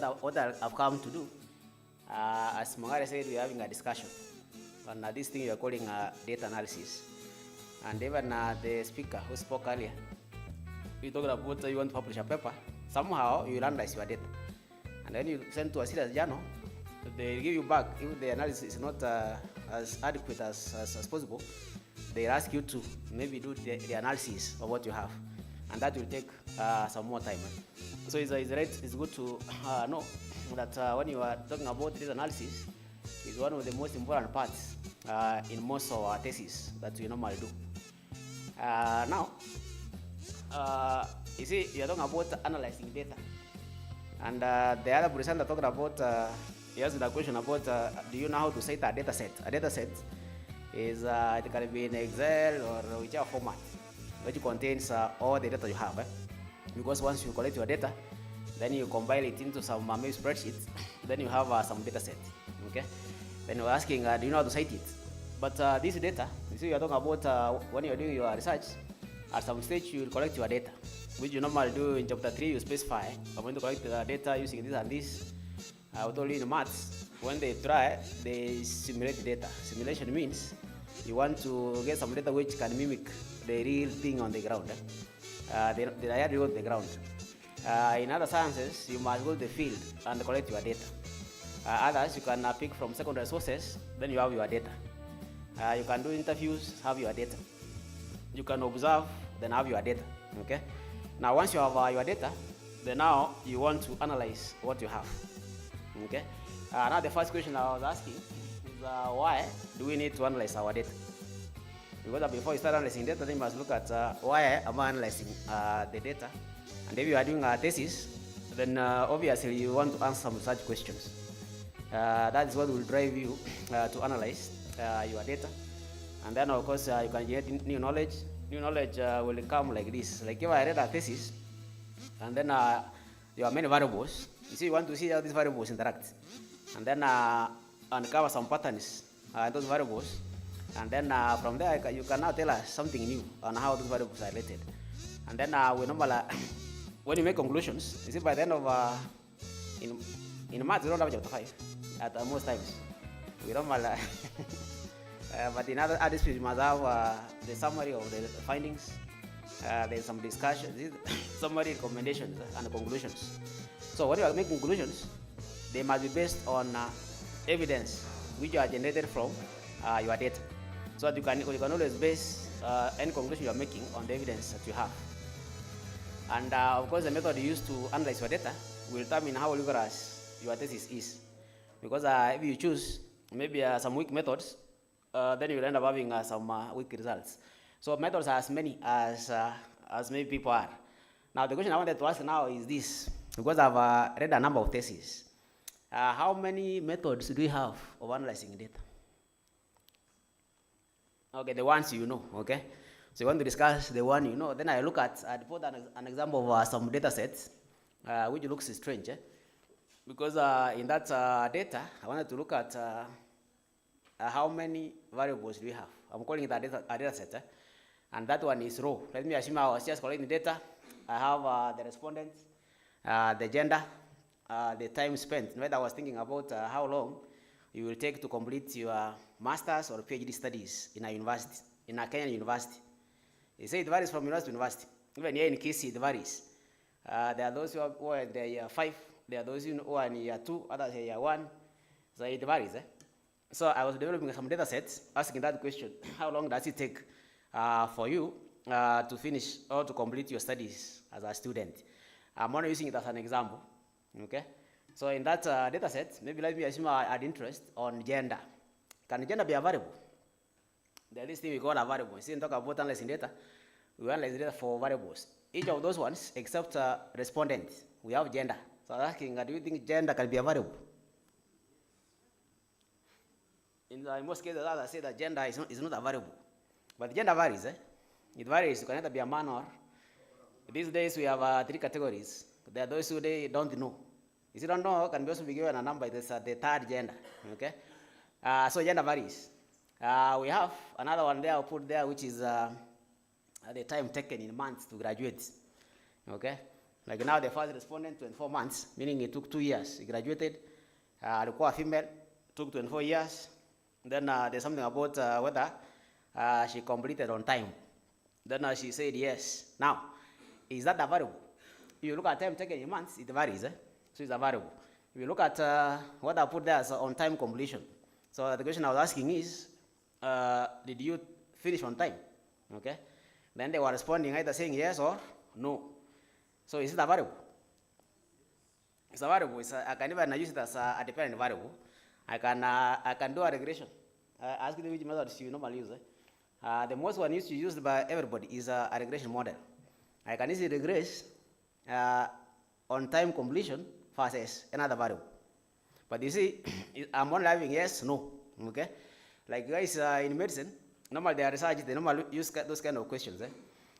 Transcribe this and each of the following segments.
what I've come to do, as Mongare said, we're having a discussion on this thing you're calling data analysis. And even the speaker who spoke earlier, we talked about you want to publish a paper, somehow you analyze your data. And then you send to a serious journal, they give you back, if the analysis is not as adequate as possible, they ask you to maybe do the analysis of what you have. And that will take some more time. So it's good to know that when you are talking about this analysis, is one of the most important parts in most of our theses that we normally do. Now, you see, you're talking about analyzing data. And the other presenter talked about, he asked the question about, do you know how to set a data set? A data set is, it can be in Excel or whichever format, which contains all the data you have. Because once you collect your data, then you compile it into some maybe spreadsheets, then you have some data set. Okay? Then you're asking, do you know how to cite it? But this data, you see, you're talking about when you're doing your research, at some stage you will collect your data, which you normally do in chapter 3. You specify, I'm going to collect the data using this and this. I told you in maths, when they try, they simulate the data. Simulation means you want to get some data which can mimic the real thing on the ground. The reality on the ground. In other sciences, you must go to the field and collect your data. Others, you can pick from secondary sources, then you have your data. You can do interviews, have your data. You can observe, then have your data. Okay. Now, once you have your data, then now you want to analyze what you have. Okay. Now, the first question I was asking is why do we need to analyze our data? Because before you start analyzing data, then you must look at why am I analyzing the data. And if you are doing a thesis, then obviously you want to answer some such questions. That is what will drive you to analyze your data. And then, of course, you can get new knowledge. New knowledge will come like this. Like if I read a thesis, and then there are many variables. You see, you want to see how these variables interact. And then uncover some patterns in those variables. And then from there, you can now tell us something new on how those variables are related. And then we normally, when you make conclusions, you see, by the end of, in maths, we don't have chapter 5 at most times. We normally, but in other disciplines, you must have the summary of the findings. There's some discussion, summary, recommendations, and conclusions. So when you are making conclusions, they must be based on evidence which are generated from your data. So that you can always base any conclusion you are making on the evidence that you have. And of course, the method you use to analyze your data will determine how rigorous your thesis is. Because if you choose maybe some weak methods, then you'll end up having some weak results. So methods are as many as many people are. Now the question I wanted to ask now is this, because I've read a number of theses. How many methods do we have of analyzing data? Okay, the ones you know, okay? So you want to discuss the one you know, then I look at, I put an example of some data sets, which looks strange, because in that data, I wanted to look at how many variables do we have. I'm calling it a data set, and that one is raw. Let me assume I was just collecting data. I have the respondents, the gender, the time spent. In fact, I was thinking about how long you will take to complete your master's or PhD studies in a university, in a Kenyan university. They say it varies from university to university. Even here in Kisii, it varies. There are those who are in the year 5, there are those who are in year 2, others in year 1. So it varies. So I was developing some data sets, asking that question, how long does it take for you to finish or to complete your studies as a student? I'm only using it as an example. Okay? So in that data set, maybe let me assume I had interest on gender. Can gender be a variable? There's this thing we call a variable. See, we talk about analyzing data. We analyze data for variables. Each of those ones, except respondent, we have gender. So I'm asking, do you think gender can be a variable? In most cases, as I say, that gender is not a variable. But gender varies. It varies. You can either be a man or. These days, we have 3 categories. There are those who they don't know. If you don't know, can also be given a number. It's the third gender. Okay? So gender varies. We have another one there I'll put there, which is the time taken in months to graduate. Okay? Like now the first respondent, 24 months, meaning it took 2 years. He graduated, alikuwa female, took 24 years. Then there's something about whether she completed on time. Then she said yes. Now, is that a variable? If you look at time taken in months, it varies, so it's a variable. If you look at what I put there as on time completion, so the question I was asking is, did you finish on time? Okay. Then they were responding either saying yes or no. So is it a variable? It's a variable. I can even use it as a dependent variable. I can do a regression. Ask you which methods you normally use. The most one used to use by everybody is a regression model. I can easily regress on time completion versus another variable. But you see, I'm only having yes, no. Okay? Like guys in medicine, normally they are research, they normally use those kind of questions.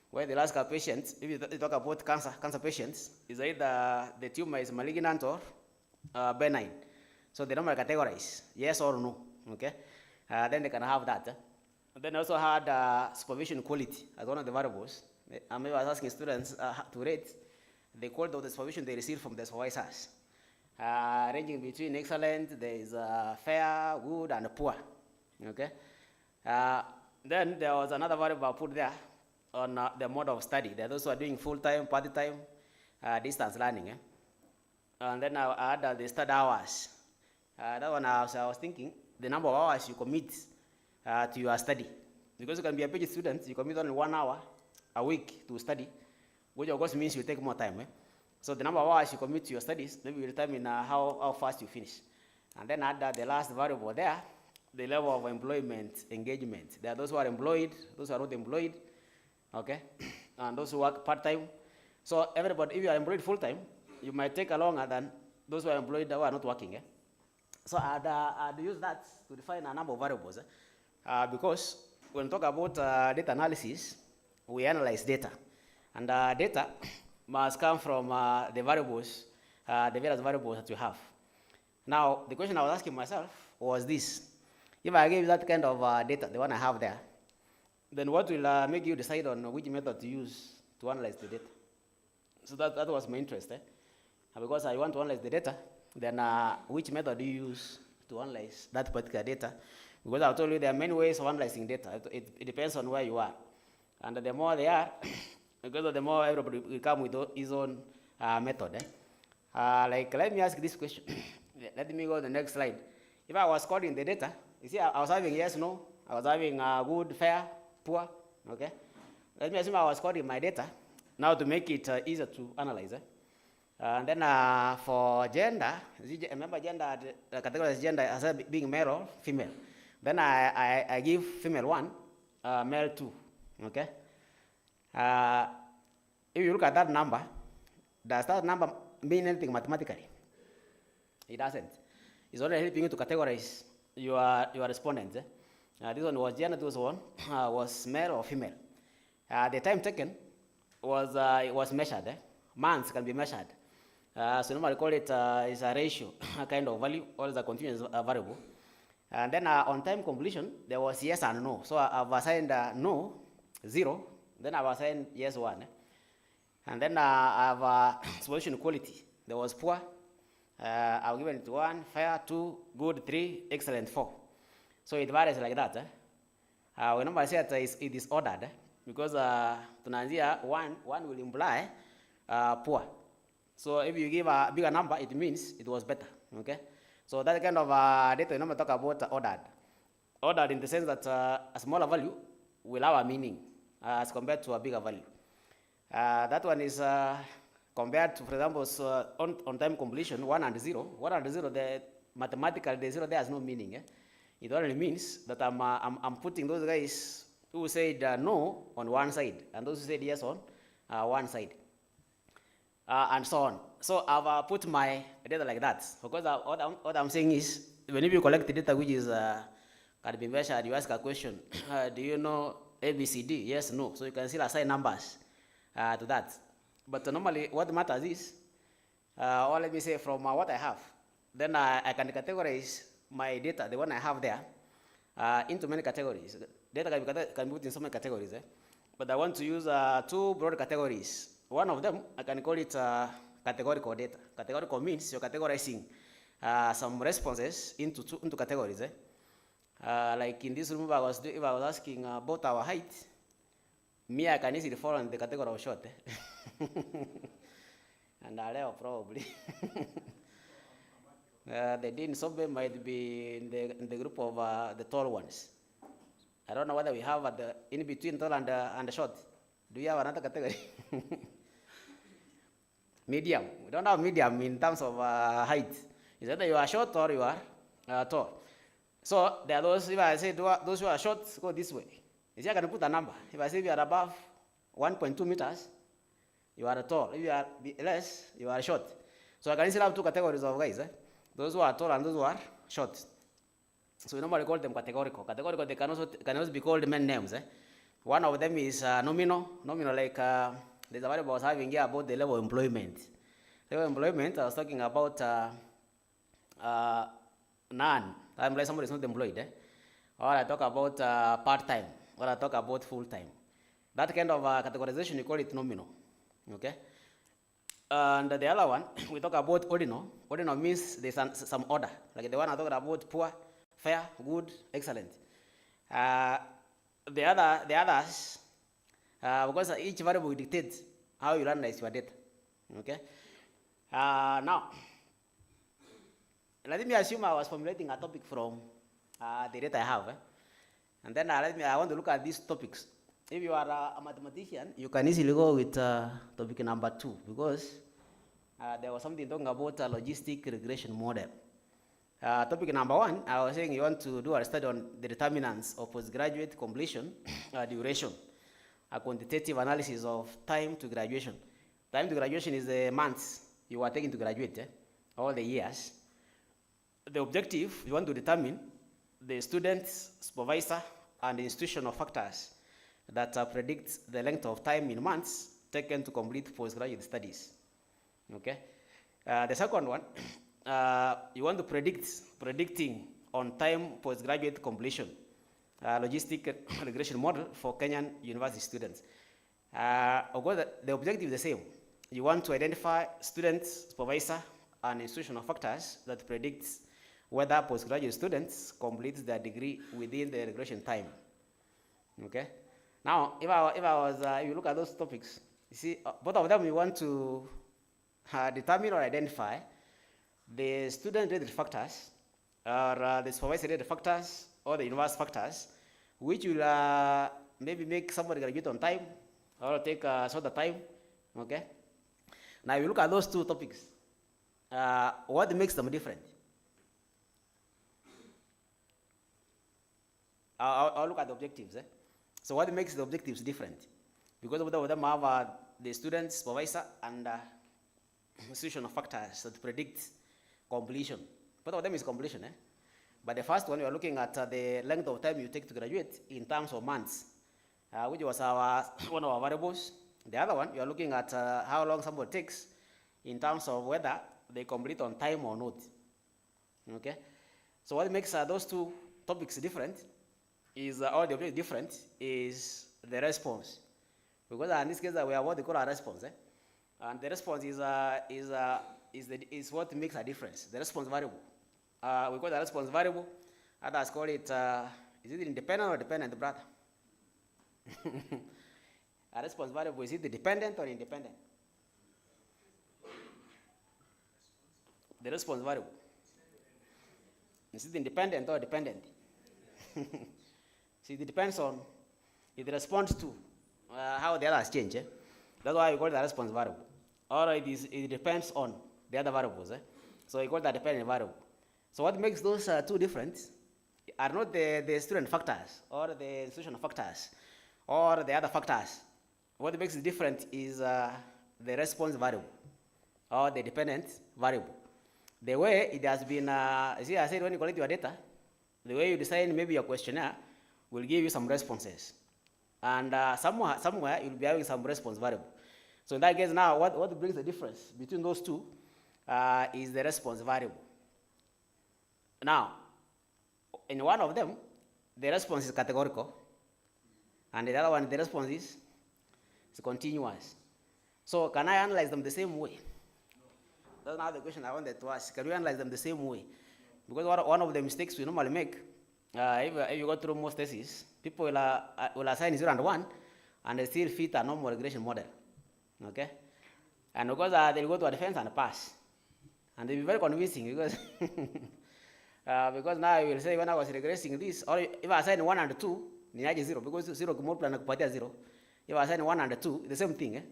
Where they'll ask our patients, if you talk about cancer patients, is either the tumor is malignant or benign. So they normally categorize yes or no. Okay? Then they can have that. Then also had supervision quality as one of the variables. I was asking students to rate the quality of the supervision they receive from the supervisors. Ranging between excellent, there is fair, good, and poor. Okay. Then there was another variable I put there on the mode of study. There are those who are doing full-time, part-time, distance learning. And then I had the study hours. That one I was thinking, the number of hours you commit to your study. Because you can be a PhD student, you commit only 1 hour a week to study, which of course means you take more time. So the number of hours you commit to your studies, maybe will determine how fast you finish. And then add the last variable there, the level of employment engagement. There are those who are employed, those who are not employed, okay, and those who work part-time. So everybody, if you are employed full-time, you might take longer than those who are employed who are not working. So I'd use that to define a number of variables. Because when we talk about data analysis, we analyze data. And data must come from the variables, the various variables that you have. Now, the question I was asking myself was this. If I gave you that kind of data, the one I have there, then what will make you decide on which method to use to analyze the data? So that was my interest. Because I want to analyze the data, then which method do you use to analyze that particular data? Because I told you there are many ways of analyzing data. It depends on where you are. And the more they are, because the more everybody will come with his own method. Like, let me ask this question. Let me go to the next slide. If I was coding the data, you see, I was having yes, no. I was having good, fair, poor. Okay. Let me assume I was coding my data now to make it easier to analyze. And then for gender, remember gender, the category is gender as being male or female. Then I give female 1, male 2. Okay. If you look at that number, does that number mean anything mathematically? It doesn't. It's only helping you to categorize your respondents. This one was gender, this one was male or female. The time taken was measured. Months can be measured. So normally call it is a ratio, a kind of value, or is a continuous variable. And then on time completion, there was yes and no. So I've assigned no, 0. Then I've assigned yes, 1. And then I've solution quality. There was poor. I've given it 1, fair, 2, good, 3, excellent, 4. So it varies like that. We normally say that it is ordered because tunanzia 1 will imply poor. So if you give a bigger number, it means it was better. Okay. So that kind of data we normally talk about ordered. Ordered in the sense that a smaller value will have a meaning as compared to a bigger value. That one is compared to, for example, on time completion, 1 and 0. 1 and 0, mathematically the 0 there has no meaning. It only means that I'm putting those guys who said no on one side and those who said yes on one side. And so on. So I've put my data like that. Because what I'm saying is, whenever you collect the data which is can be measured, you ask a question, do you know ABCD? Yes, no. So you can still assign numbers to that. But normally what matters is, or let me say from what I have, then I can categorize my data, the one I have there, into many categories. Data can be put in so many categories. But I want to use 2 broad categories one of them, I can call it categorical data. Categorical means you're categorizing some responses into categories. Like in this room, if I was asking about our height, me, I can easily fall in the category of short. And Aleo probably. The Dean Sobe might be in the group of the tall ones. I don't know whether we have in between tall and the short. Do you have another category? Medium. We don't have medium in terms of height. It's either you are short or you are tall. So there are those, if I say those who are short, go this way. You see, I can put a number. If I say you are above 1.2 meters, you are tall. If you are less, you are short. So I can still have two categories of guys. Those who are tall and those who are short. So we normally call them categorical. Categorical, they can also be called main names. One of them is nominal. Nominal, like there's a variable I was having here about the level of employment. Level of employment, I was talking about none. I'm like somebody is not employed. Or I talk about part-time. Or I talk about full-time. That kind of categorization, you call it nominal. Okay? And the other one, we talk about ordinal. Ordinal means there's some order. Like the one I talked about, poor, fair, good, excellent. The others, because each variable will dictate how you analyze your data. Okay? Now, let me assume I was formulating a topic from the data I have. And then I want to look at these topics. If you are a mathematician, you can easily go with topic number 2, because there was something talking about a logistic regression model. Topic number 1, I was saying you want to do a study on the determinants of postgraduate completion duration, a quantitative analysis of time to graduation. Time to graduation is the months you are taking to graduate, all the years. The objective, you want to determine the student's supervisor and institutional factors that predict the length of time in months taken to complete postgraduate studies. Okay. The second one, you want to predicting on time postgraduate completion, logistic regression model for Kenyan university students. Of course, the objective is the same. You want to identify students, supervisor, and institutional factors that predict whether postgraduate students complete their degree within the regression time. Okay. Now, if you look at those topics, you see, both of them we want to determine or identify the student-related factors, or the supervisor-related factors, or the university factors, which will maybe make somebody graduate on time, or take a shorter time. Okay. Now, if you look at those two topics, what makes them different? I'll look at the objectives. So what makes the objectives different? Because both of them have the student, supervisor, and institutional factors that predict completion. Both of them is completion. But the first one, we are looking at the length of time you take to graduate in terms of months, which was one of our variables. The other one, you are looking at how long somebody takes in terms of whether they complete on time or not. Okay? So what makes those two topics different is, or the objective different, is the response. Because in this case, we have what they call a response. And the response is what makes a difference, the response variable. We call the response variable. Others call it, is it independent or dependent, brother? A response variable, is it dependent or independent? The response variable. Is it independent or dependent? See, it depends on, it responds to how the others change. That's why we call it the response variable. Or it depends on the other variables. So we call that dependent variable. So what makes those two different are not the student factors or the institutional factors or the other factors. What makes it different is the response variable or the dependent variable. The way it has been, see, I said when you collect your data, the way you design maybe your questionnaire will give you some responses. And somewhere you'll be having some response variable. So in that case now, what brings the difference between those two is the response variable. Now, in one of them, the response is categorical. And the other one, the response is continuous. So can I analyze them the same way? That's now the question I wanted to ask. Can we analyze them the same way? Because one of the mistakes we normally make, if you go through most theses, people will assign 0 and 1, and they still fit a normal regression model. Okay? And because they'll go to a defense and pass. And they'll be very convincing because because now you will say when I was regressing this, or if I assign 1 and 2, ni 0, because 0 multiply na kupatia 0. If I assign 1 and 2, the same thing.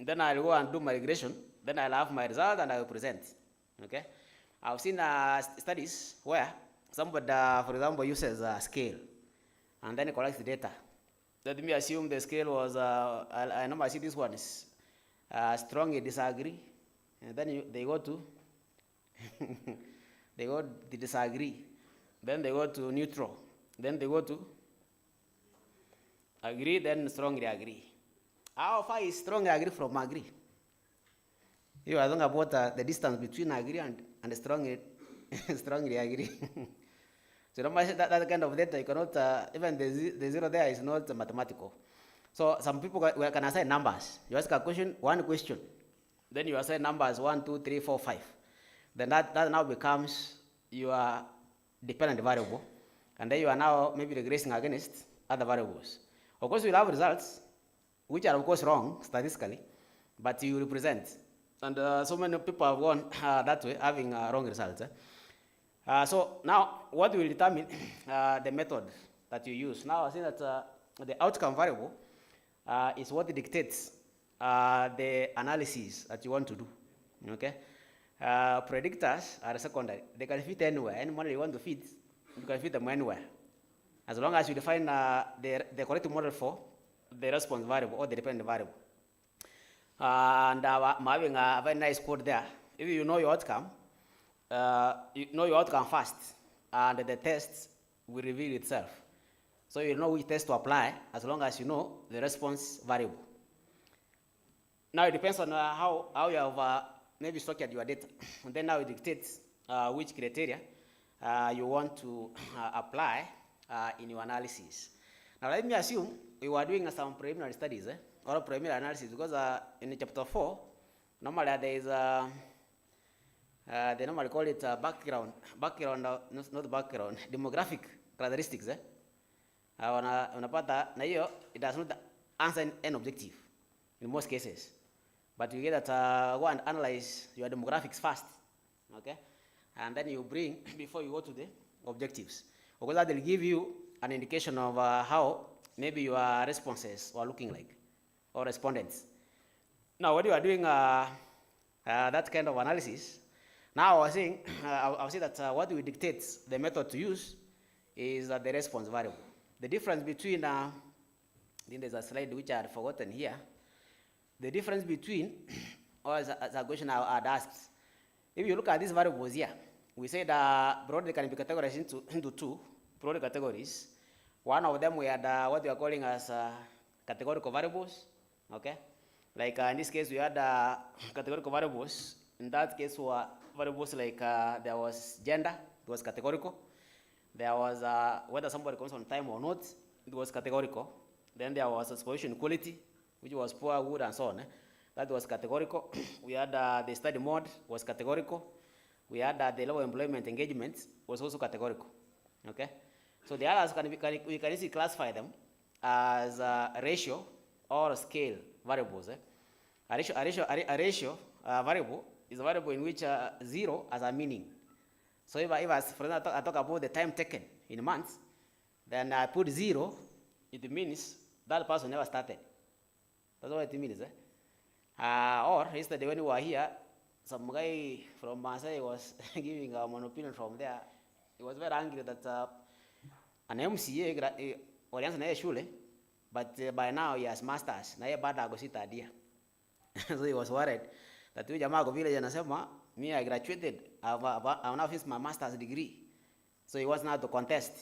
Then I'll go and do my regression, then I'll have my result and I will present. Okay? I've seen studies where somebody, for example, uses a scale and then collects the data. Let me assume the scale was, I normally see this one is strongly disagree, and then they go to, they go to disagree, then they go to neutral, then they go to agree, then strongly agree. How far is strongly agree from agree? You are talking about the distance between agree and strongly, strongly agree. So normally that kind of data, you cannot, even the 0 there is not mathematical. So some people can assign numbers. You ask a question, one question, then you assign numbers 1, 2, 3, 4, 5. Then that now becomes your dependent variable, and then you are now maybe regressing against other variables. Of course, you'll have results, which are of course wrong statistically, but you represent. And so many people have gone that way, having wrong results. So now, what will determine the method that you use? Now, I think that the outcome variable is what dictates the analysis that you want to do. Okay? Predictors are secondary. They can fit anywhere. Any model you want to fit, you can fit them anywhere. As long as you define the correct model for the response variable or the dependent variable. And I'm having a very nice quote there. If you know your outcome, you know your outcome fast, and the test will reveal itself. So you know which test to apply as long as you know the response variable. Now it depends on how you have maybe structured your data. And then now it dictates which criteria you want to apply in your analysis. Now let me assume we were doing some preliminary studies, or preliminary analysis, because in chapter 4, normally there is they normally call it background, not background, demographic characteristics. Unapata na hiyo it does not answer an objective in most cases, but you get that go and analyze your demographics first, okay, and then you bring before you go to the objectives, because that will give you an indication of how maybe your responses are looking like, or respondents. Now, when you are doing that kind of analysis, now I was saying, I'll say that what will dictate the method to use is the response variable. The difference between, I think there's a slide which I had forgotten here. The difference between, or as a question I had asked, if you look at these variables here, we said broadly can be categorized into two broad categories. One of them we had what we are calling as categorical variables, okay? Like in this case we had categorical variables. In that case were variables like there was gender, it was categorical. There was whether somebody comes on time or not, it was categorical. Then there was exposition quality, which was poor, good, and so on. That was categorical. We had the study mode was categorical. We had the low employment engagement was also categorical. Okay, so the others we can easily classify them as ratio or scale variables. A ratio variable is a variable in which 0 has a meaning. So if I, for example, I talk about the time taken in months, then I put 0, it means that person never started. That's what it means. Or yesterday when we were here, some guy from Masai was giving an opinion from there. He was very angry that an MCA oriented na shule, but by now he has masters. Na yeye bado agosita dia. So he was worried that huyu jamaa kwa vile anasema me I graduated, I've now finished my master's degree. So he was now to contest.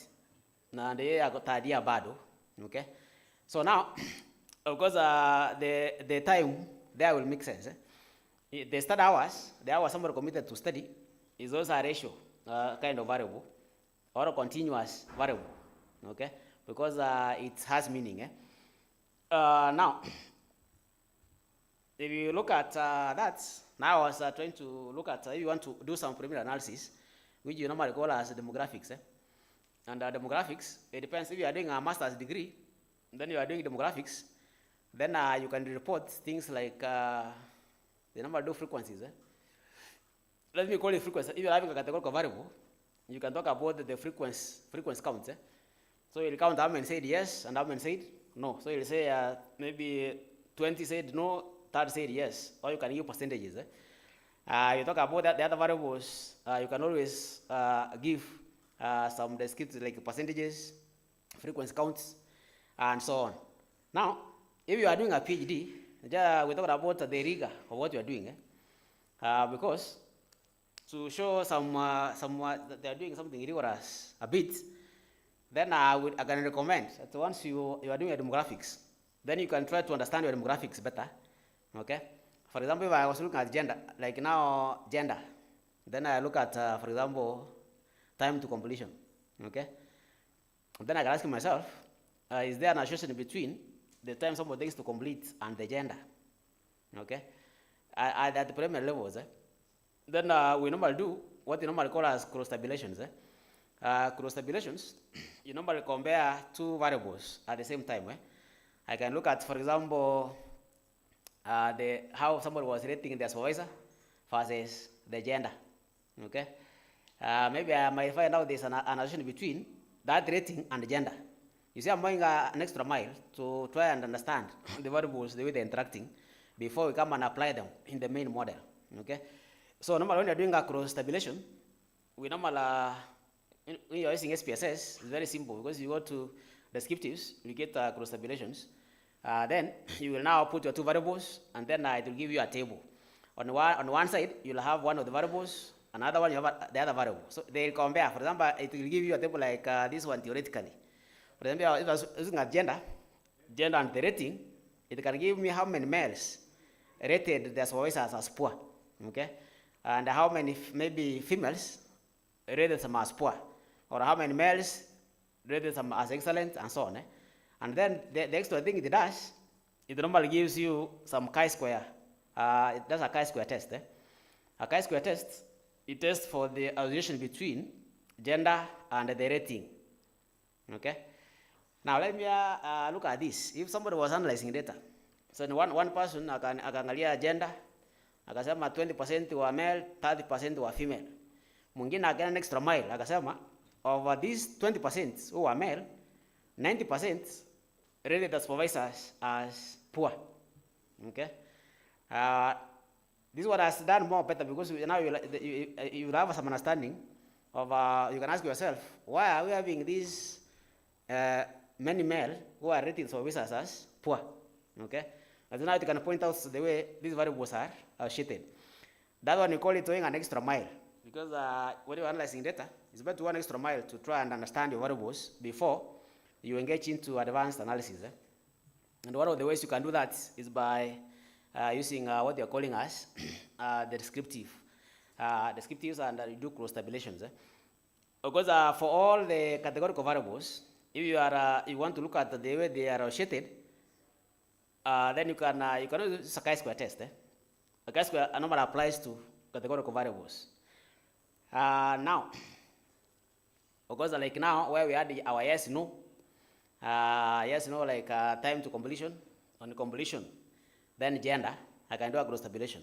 Na yeye agotadia bado. Okay? So now, of course, the time there will make sense. The study hours, the hours somebody committed to study, is also a ratio kind of variable, or a continuous variable, okay? Because it has meaning. Now, if you look at that, now I was trying to look at if you want to do some preliminary analysis, which you normally call as demographics. And demographics, it depends if you are doing a master's degree, then you are doing demographics, then you can report things like the number of frequencies. Let me call it frequency. If you are having a categorical variable, you can talk about the frequency count. So you'll count how many said yes and how many said no. So you'll say maybe 20 said no, 30 said yes, or you can give percentages. You talk about the other variables, you can always give some descriptors like percentages, frequency counts, and so on. Now, if you are doing a PhD, we talk about the rigor of what you are doing, because to show that they are doing something rigorous a bit, then I can recommend that once you are doing your demographics, then you can try to understand your demographics better. Okay. For example, if I was looking at gender, like now gender, then I look at, for example, time to completion. Okay. Then I can ask myself, is there an association between the time somebody takes to complete and the gender? Okay. At the primary levels. Then we normally do what we normally call as cross tabulations. Cross tabulations, you normally compare two variables at the same time. I can look at, for example, how somebody was rating their supervisor versus the gender. Okay. Maybe I might find out there's an association between that rating and the gender. You see, I'm going an extra mile to try and understand the variables, the way they're interacting, before we come and apply them in the main model. Okay. So normally when you're doing a cross tabulation, we normally, when you're using SPSS, it's very simple because you go to descriptives, you get cross tabulations. Then you will now put your two variables, and then it will give you a table. On one side, you'll have one of the variables, another one you have the other variable. So they'll compare. For example, it will give you a table like this one theoretically. For example, if I was looking at gender and the rating, it can give me how many males rated their supervisors as poor. Okay. And how many maybe females rated them as poor, or how many males rated them as excellent, and so on. And then the extra thing it does, it normally gives you some chi-square. It does a chi-square test. A chi-square test, it tests for the association between gender and the rating. Okay. Now let me look at this. If somebody was analyzing data, so in one person akaangalia gender, akasema 20% were male, 30% were female. Mwingine akaenda an extra mile, akasema of these 20% who were male, 90% rated the supervisors as poor. Okay. This one has done more better because now you have some understanding of, you can ask yourself, why are we having these many male who are rated supervisors as poor? Okay. And now you can point out the way these variables are shifted. That one we call it going an extra mile, because when you're analyzing data, it's better to go an extra mile to try and understand your variables before you engage into advanced analysis. And one of the ways you can do that is by using what they're calling as the descriptives, and you do cross tabulations. Because for all the categorical variables, if you want to look at the way they are shifted, then you can use a chi-square test. A chi-square normally applies to categorical variables. Now, because like now where we had our yes, no, like time to completion, on completion, then gender, I can do a cross tabulation.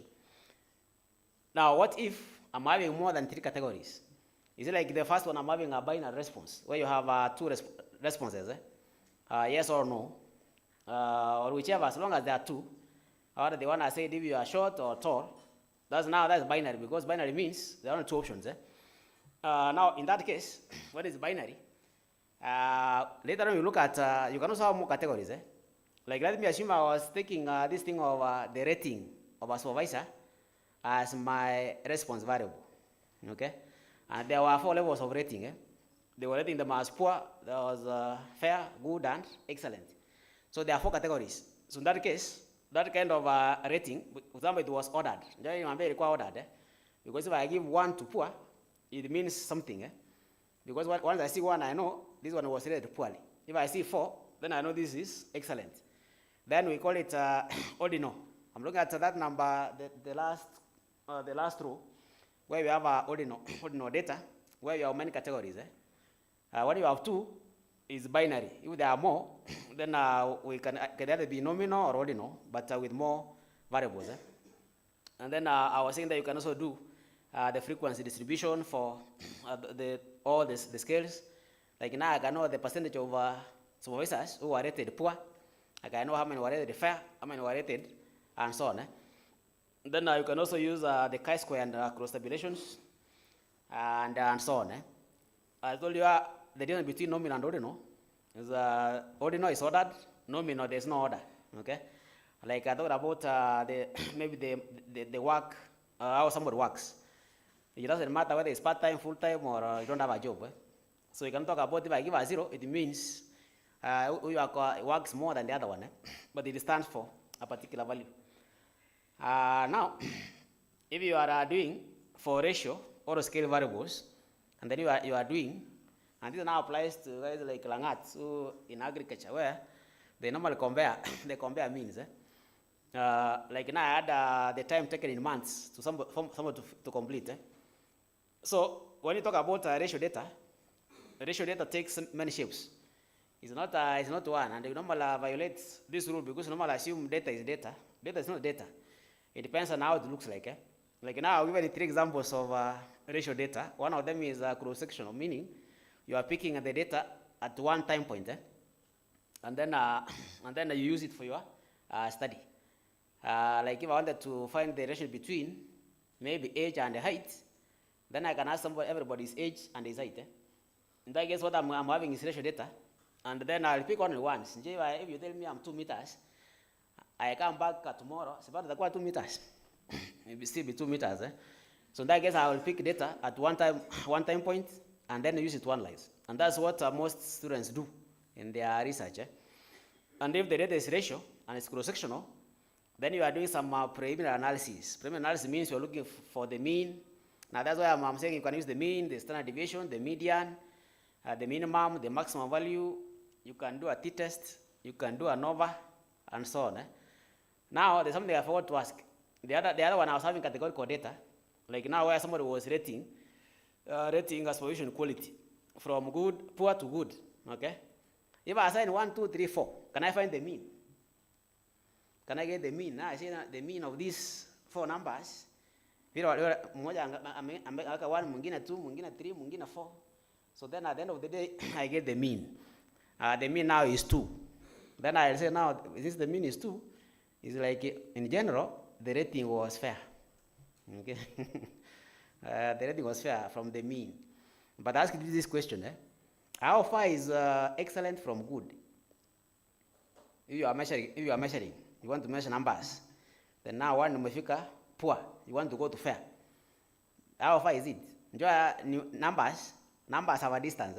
Now, what if I'm having more than 3 categories? Is it like the first one I'm having a binary response, where you have 2 responses, yes or no, or whichever, as long as there are 2, or the one I said if you are short or tall, that's binary, because binary means there are only 2 options. Now, in that case, what is binary? Later on, you look at, you can also have more categories. Like, let me assume I was taking this thing of the rating of a supervisor as my response variable. Okay? And there were 4 levels of rating. They were rating them as poor, there was fair, good, and excellent. So there are 4 categories. So in that case, that kind of rating, for example, it was ordered. I'm very ordered. Because if I give 1 to poor, it means something. Because once I see 1, I know this one was rated poorly. If I see 4, then I know this is excellent. Then we call it ordinal. I'm looking at that number, the last row, where we have ordinal data, where you have many categories. When you have 2, is binary. If there are more, then we can either be nominal or ordinal, but with more variables. And then I was saying that you can also do the frequency distribution for all the scales. Like now I can know the percentage of supervisors who are rated poor. I can know how many were rated fair, how many were rated, and so on. Then you can also use the chi-square and cross tabulations, and so on. I told you the difference between nominal and ordinal is ordinal is ordered, nominal there's no order. Okay, like I talked about maybe the work, how somebody works. It doesn't matter whether it's part-time, full-time, or you don't have a job. So you can talk about if I give a 0, it means who works more than the other one, but it stands for a particular value. Now, if you are doing for ratio or scale variables, and then you are doing, and this now applies to guys like Langats who in agriculture, where they normally compare means. Like now I had the time taken in months to someone to complete. So when you talk about ratio data takes many shapes. It's not one, and you normally violate this rule because you normally assume data is data. Data is not data. It depends on how it looks like. Like now I'll give you 3 examples of ratio data. One of them is cross-sectional, meaning you are picking the data at one time point, and then you use it for your study. Like if I wanted to find the relation between maybe age and height, then I can ask everybody's age and his height. In that case, what I'm having is ratio data, and then I'll pick only once. If you tell me I'm 2 meters, I come back tomorrow, it's about 2 meters. Maybe still be 2 meters. So in that case, I will pick data at one time point, and then use it to analyze. And that's what most students do in their research. And if the data is ratio and it's cross-sectional, then you are doing some preliminary analysis. Preliminary analysis means you're looking for the mean. Now that's why I'm saying you can use the mean, the standard deviation, the median, the minimum, the maximum value. You can do a t-test, you can do ANOVA, and so on. Now there's something I forgot to ask. The other one I was having categorical data, like now where somebody was rating a solution quality from poor to good. Okay, if I assign 1, 2, 3, 4, can I find the mean? Can I get the mean? Now I say the mean of these 4 numbers. Mmoja ameweka 1, mwingine 2, mwingine 3, mwingine 4. So then at the end of the day, I get the mean. The mean now is 2. Then I'll say now, since the mean is 2, it's like in general, the rating was fair. Okay, the rating was fair from the mean. But ask you this question: how far is excellent from good? If you are measuring, you want to measure numbers. Then now one umefika poor, you want to go to fair. How far is it? Numbers have a distance.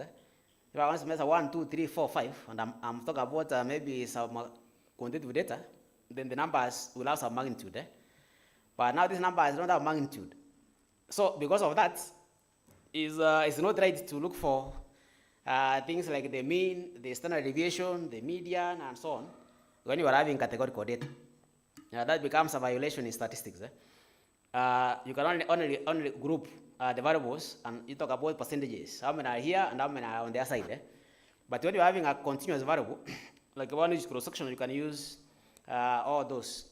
If I want to measure 1, 2, 3, 4, 5, and I'm talking about maybe some quantitative data, then the numbers will have some magnitude. But now this number is not have magnitude. So because of that, it's not right to look for things like the mean, the standard deviation, the median, and so on, when you are having categorical data. That becomes a violation in statistics. You can only group the variables, and you talk about percentages, how many are here and how many are on the other side. But when you're having a continuous variable, like one is cross-sectional, you can use all those.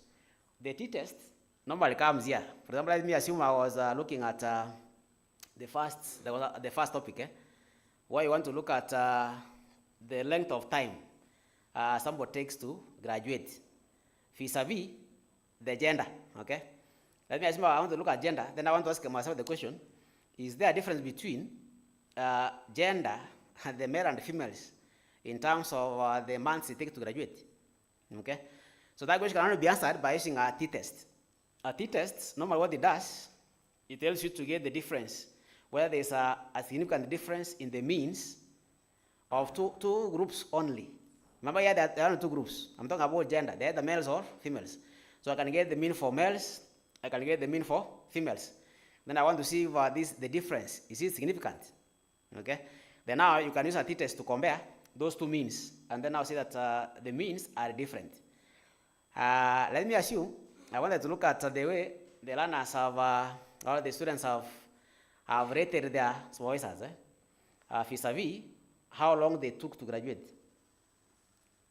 The t-test normally comes here. For example, let me assume I was looking at the first topic, where you want to look at the length of time somebody takes to graduate, vis-a-vis the gender. Okay, let me assume I want to look at gender. Then I want to ask myself the question: is there a difference between gender, the male and the females, in terms of the months it takes to graduate? Okay, so that question can only be answered by using a t-test. A t-test, normally what it does, it tells you to get the difference, whether there's a significant difference in the means of two groups only. Remember here there are 2 groups. I'm talking about gender. They're the males or females. So I can get the mean for males, I can get the mean for females. Then I want to see if the difference, is it significant? Okay. Then now you can use a t-test to compare those 2 means, and then I'll say that the means are different. Let me assume I wanted to look at the way the learners have, or the students have rated their supervisors, vis-a-vis how long they took to graduate.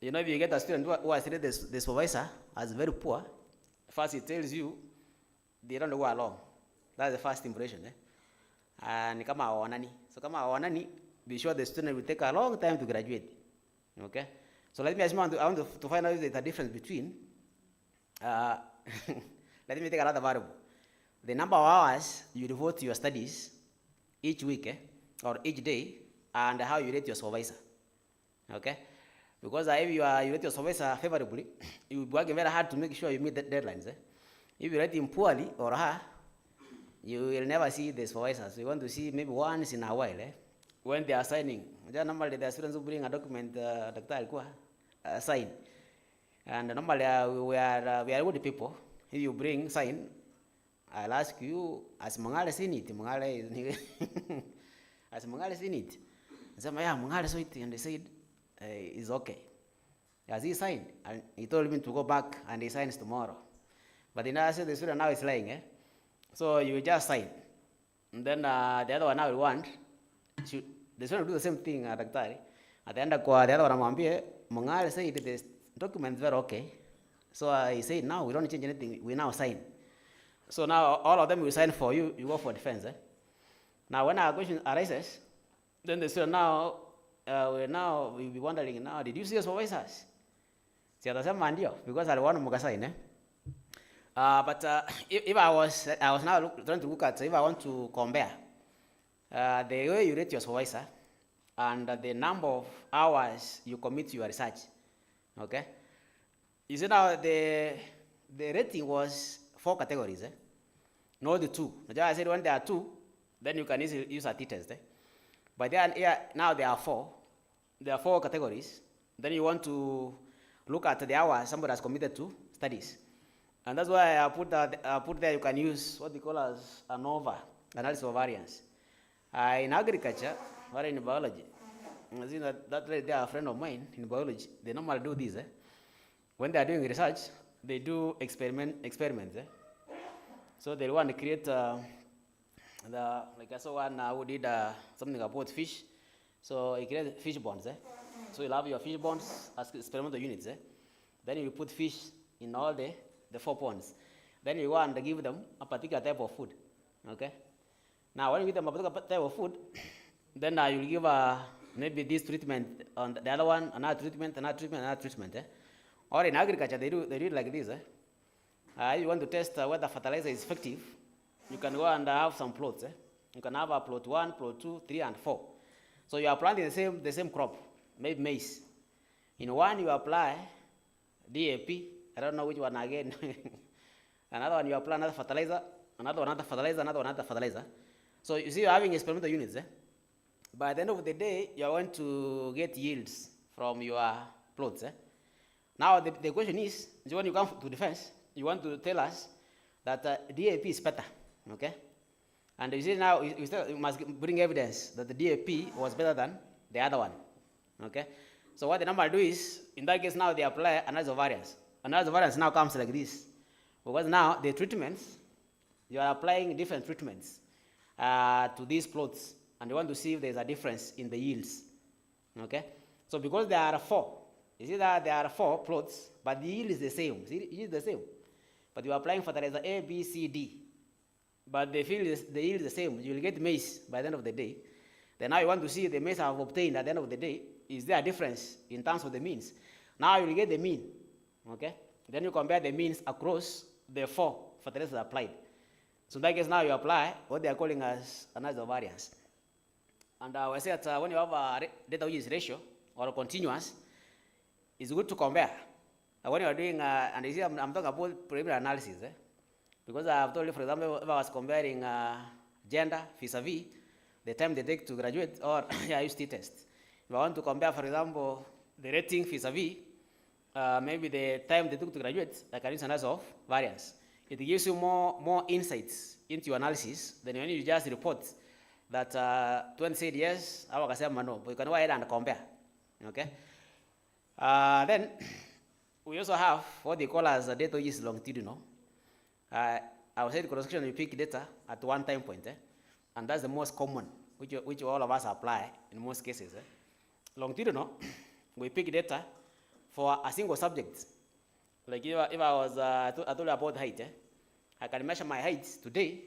You know, if you get a student who has rated the supervisor as very poor, first it tells you they don't go along. That's the first impression. And kama hawaonani. So kama hawaonani, be sure the student will take a long time to graduate. Okay? So let me assume I want to find out if there's a difference between, let me take another variable. The number of hours you devote to your studies each week or each day, and how you rate your supervisor. Okay? Because if you rate your supervisor favorably, you will be working very hard to make sure you meet the deadlines. If you rate him poorly or her, you will never see the supervisors. You want to see maybe once in a while when they are signing. Normally the students who bring a document, sign. And normally we are good people. If you bring sign, I'll ask you, as Mangale seen it, Mangale as Mangale seen it. I said, yeah, Mangale saw it, and they said, it's okay. As he signed, and he told me to go back, and he signs tomorrow. But then I said, the student now is lying, So you just sign. And then the other one now will want, the student will do the same thing at Daktari. At the end of the other one, Mangale said the documents were okay. So he said, now we don't change anything, we now sign. So now all of them will sign for you, you go for defense. Now when our question arises, then the student now will be wondering, now did you see your supervisors? Because I want to sign. But if I was now trying to look at, if I want to compare the way you rate your supervisor and the number of hours you commit to your research, okay? You see now the rating was 4 categories, not the 2. I said when there are 2, then you can easily use a t-test. But then now there are 4. There are 4 categories. Then you want to look at the hours somebody has committed to studies. And that's why I put there you can use what they call as ANOVA, analysis of variance. In agriculture, or in biology, I see that they are a friend of mine in biology. They normally do this. When they are doing research, they do experiments. So they want to create like I saw one who did something about fish. So he created fish bonds. So you'll have your fish bonds as experimental units. Then you put fish in all the 4 ponds. Then you go and give them a particular type of food. Okay? Now when you give them a particular type of food, then you'll give maybe this treatment on the other one, another treatment, another treatment, another treatment. Or in agriculture, they do it like this. You want to test whether fertilizer is effective, you can go and have some plots. You can have a plot 1, plot 2, 3, and 4. So you are planting the same crop, maybe maize. In one you apply DAP, I don't know which one again. Another one you apply another fertilizer, another fertilizer, another fertilizer. So you see you're having experimental units. By the end of the day, you're going to get yields from your plots. Now the question is, when you come to defense, you want to tell us that DAP is better, okay? And you see now, you must bring evidence that the DAP was better than the other one, okay? So what the number do is, in that case now they apply analysis of variance. Analysis of variance now comes like this. Because now the treatments, you are applying different treatments to these plots, and you want to see if there's a difference in the yields, okay? So because there are 4, you see that there are 4 plots, but the yield is the same. See, it is the same. But you are applying fertilizer A, B, C, D. But the yield is the same. You will get maize by the end of the day. Then now you want to see the maize have obtained at the end of the day. Is there a difference in terms of the means? Now you will get the mean. Okay? Then you compare the means across the 4 fertilizers applied. So in that case now you apply what they are calling as analysis of variance. And we say that when you have a data which is ratio or continuous, it's good to compare. When you are doing, and you see I'm talking about preliminary analysis, because I have told you, for example, if I was comparing gender vis-a-vis the time they take to graduate, or I use t-test. If I want to compare, for example, the rating vis-a-vis maybe the time they took to graduate, I can use analysis of variance. It gives you more insights into your analysis than when you just report that 20 said yes, I can say no, but you can go ahead and compare. Okay? Then we also have what they call as data which is longitudinal. Outside cross-section, we pick data at one time point, and that's the most common, which all of us apply in most cases. Longitudinal, we pick data for a single subject. Like if I was, I told you about height, I can measure my height today.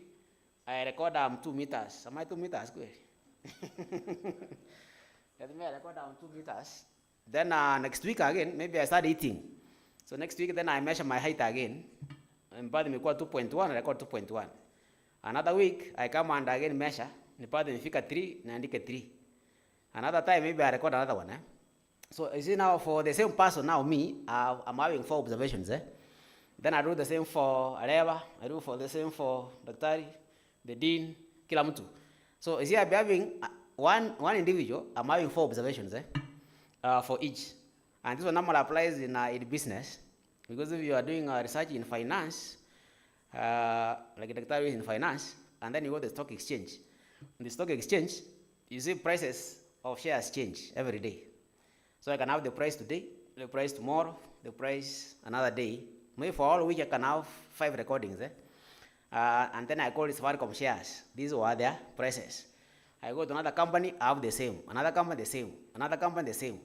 I record 2 meters. Am I 2 meters? Good. Let me record 2 meters. Then next week again, maybe I start eating. So next week, then I measure my height again. And by the way, 2.1, I record 2.1. Another week, I come and again measure. And by the way, 3, and I 3. Another time, maybe I record another one. So you see now, for the same person, now me, I'm having 4 observations. Then I do the same for Areva. I do for the same for Daktari, the Dean, Kilamutu. So you see, I'll be having one individual, I'm having 4 observations for each. And this one normally applies in business, because if you are doing research in finance, like a doctor is in finance, and then you go to the stock exchange. In the stock exchange, you see prices of shares change every day. So I can have the price today, the price tomorrow, the price another day. Maybe for all week I can have 5 recordings. And then I call it Safaricom shares. These were their prices. I go to another company, I have the same. Another company, the same. Another company, the same.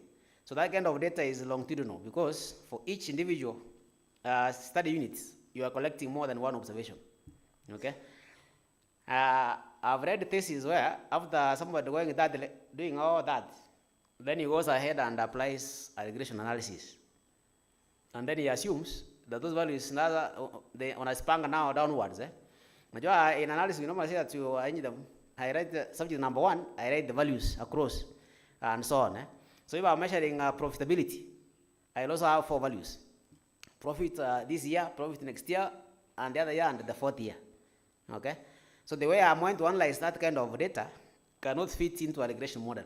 So that kind of data is longitudinal, because for each individual study units, you are collecting more than one observation. Okay? I've read theses where after somebody doing all that, then he goes ahead and applies a regression analysis. And then he assumes that those values on a span now downwards. In analysis, we normally say that you I write the subject number 1, I write the values across, and so on. So if I'm measuring profitability, I also have 4 values. Profit this year, profit next year, and the other year, and the 4th year. Okay? So the way I'm going to analyze that kind of data cannot fit into a regression model,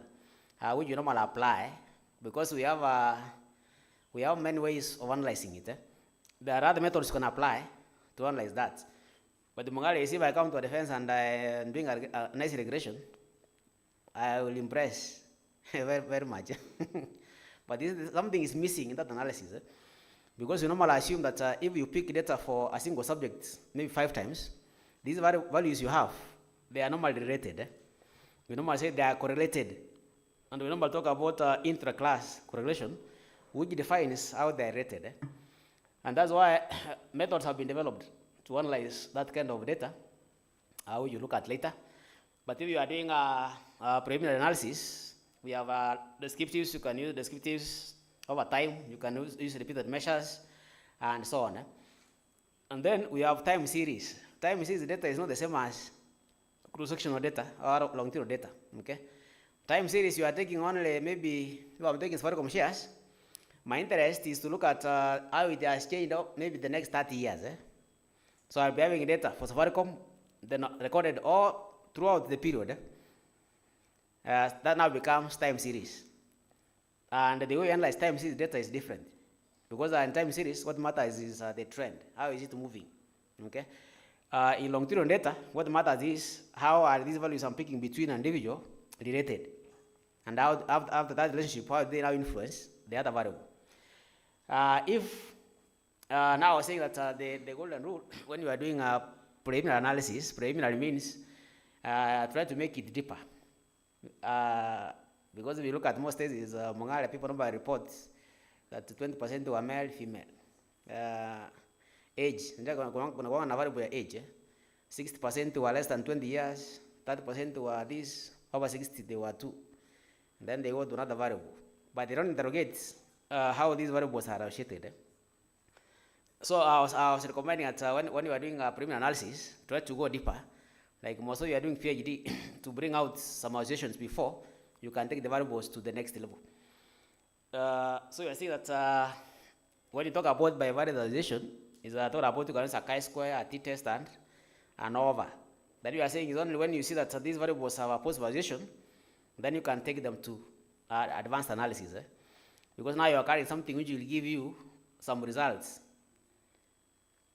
which you normally apply, because we have many ways of analyzing it. There are other methods you can apply to analyze that. But the Mongali is, if I come to a defense and I'm doing a nice regression, I will impress very, very much. But something is missing in that analysis. Because you normally assume that if you pick data for a single subject, maybe 5 times, these values you have, they are normally related. We normally say they are correlated. And we normally talk about intra-class correlation, which defines how they are rated. And that's why methods have been developed to analyze that kind of data, which you look at later. But if you are doing a preliminary analysis, we have descriptives. You can use descriptives over time. You can use repeated measures, and so on. And then we have time series. Time series data is not the same as cross-sectional data or longitudinal data. Okay? Time series, you are taking only maybe, if I'm taking Safaricom shares, my interest is to look at how it has changed maybe the next 30 years. So I'll be having data for Safaricom, then recorded all throughout the period. That now becomes time series. And the way we analyze time series data is different. Because in time series, what matters is the trend. How is it moving? Okay? In longitudinal data, what matters is how are these values I'm picking between an individual related. And how, after that relationship, how they now influence the other variable. Now I was saying that the golden rule, when you are doing a preliminary analysis, preliminary means try to make it deeper. Because if you look at most cases, Mongolia people number reports that 20% were male, female. Age, kuna variable ya age. 60% were less than 20 years, 30% were this, over 60 they were 2. And then they go to another variable. But they don't interrogate how these variables are associated. So I was recommending that when you are doing a preliminary analysis, try to go deeper. Like most of you are doing PhD to bring out some associations before you can take the variables to the next level. So you are seeing that when you talk about bivarialization, is talk about you can use a chi-square, a t-test, and over. That you are saying is only when you see that these variables have a post-visualization, then you can take them to advanced analysis. Because now you are carrying something which will give you some results.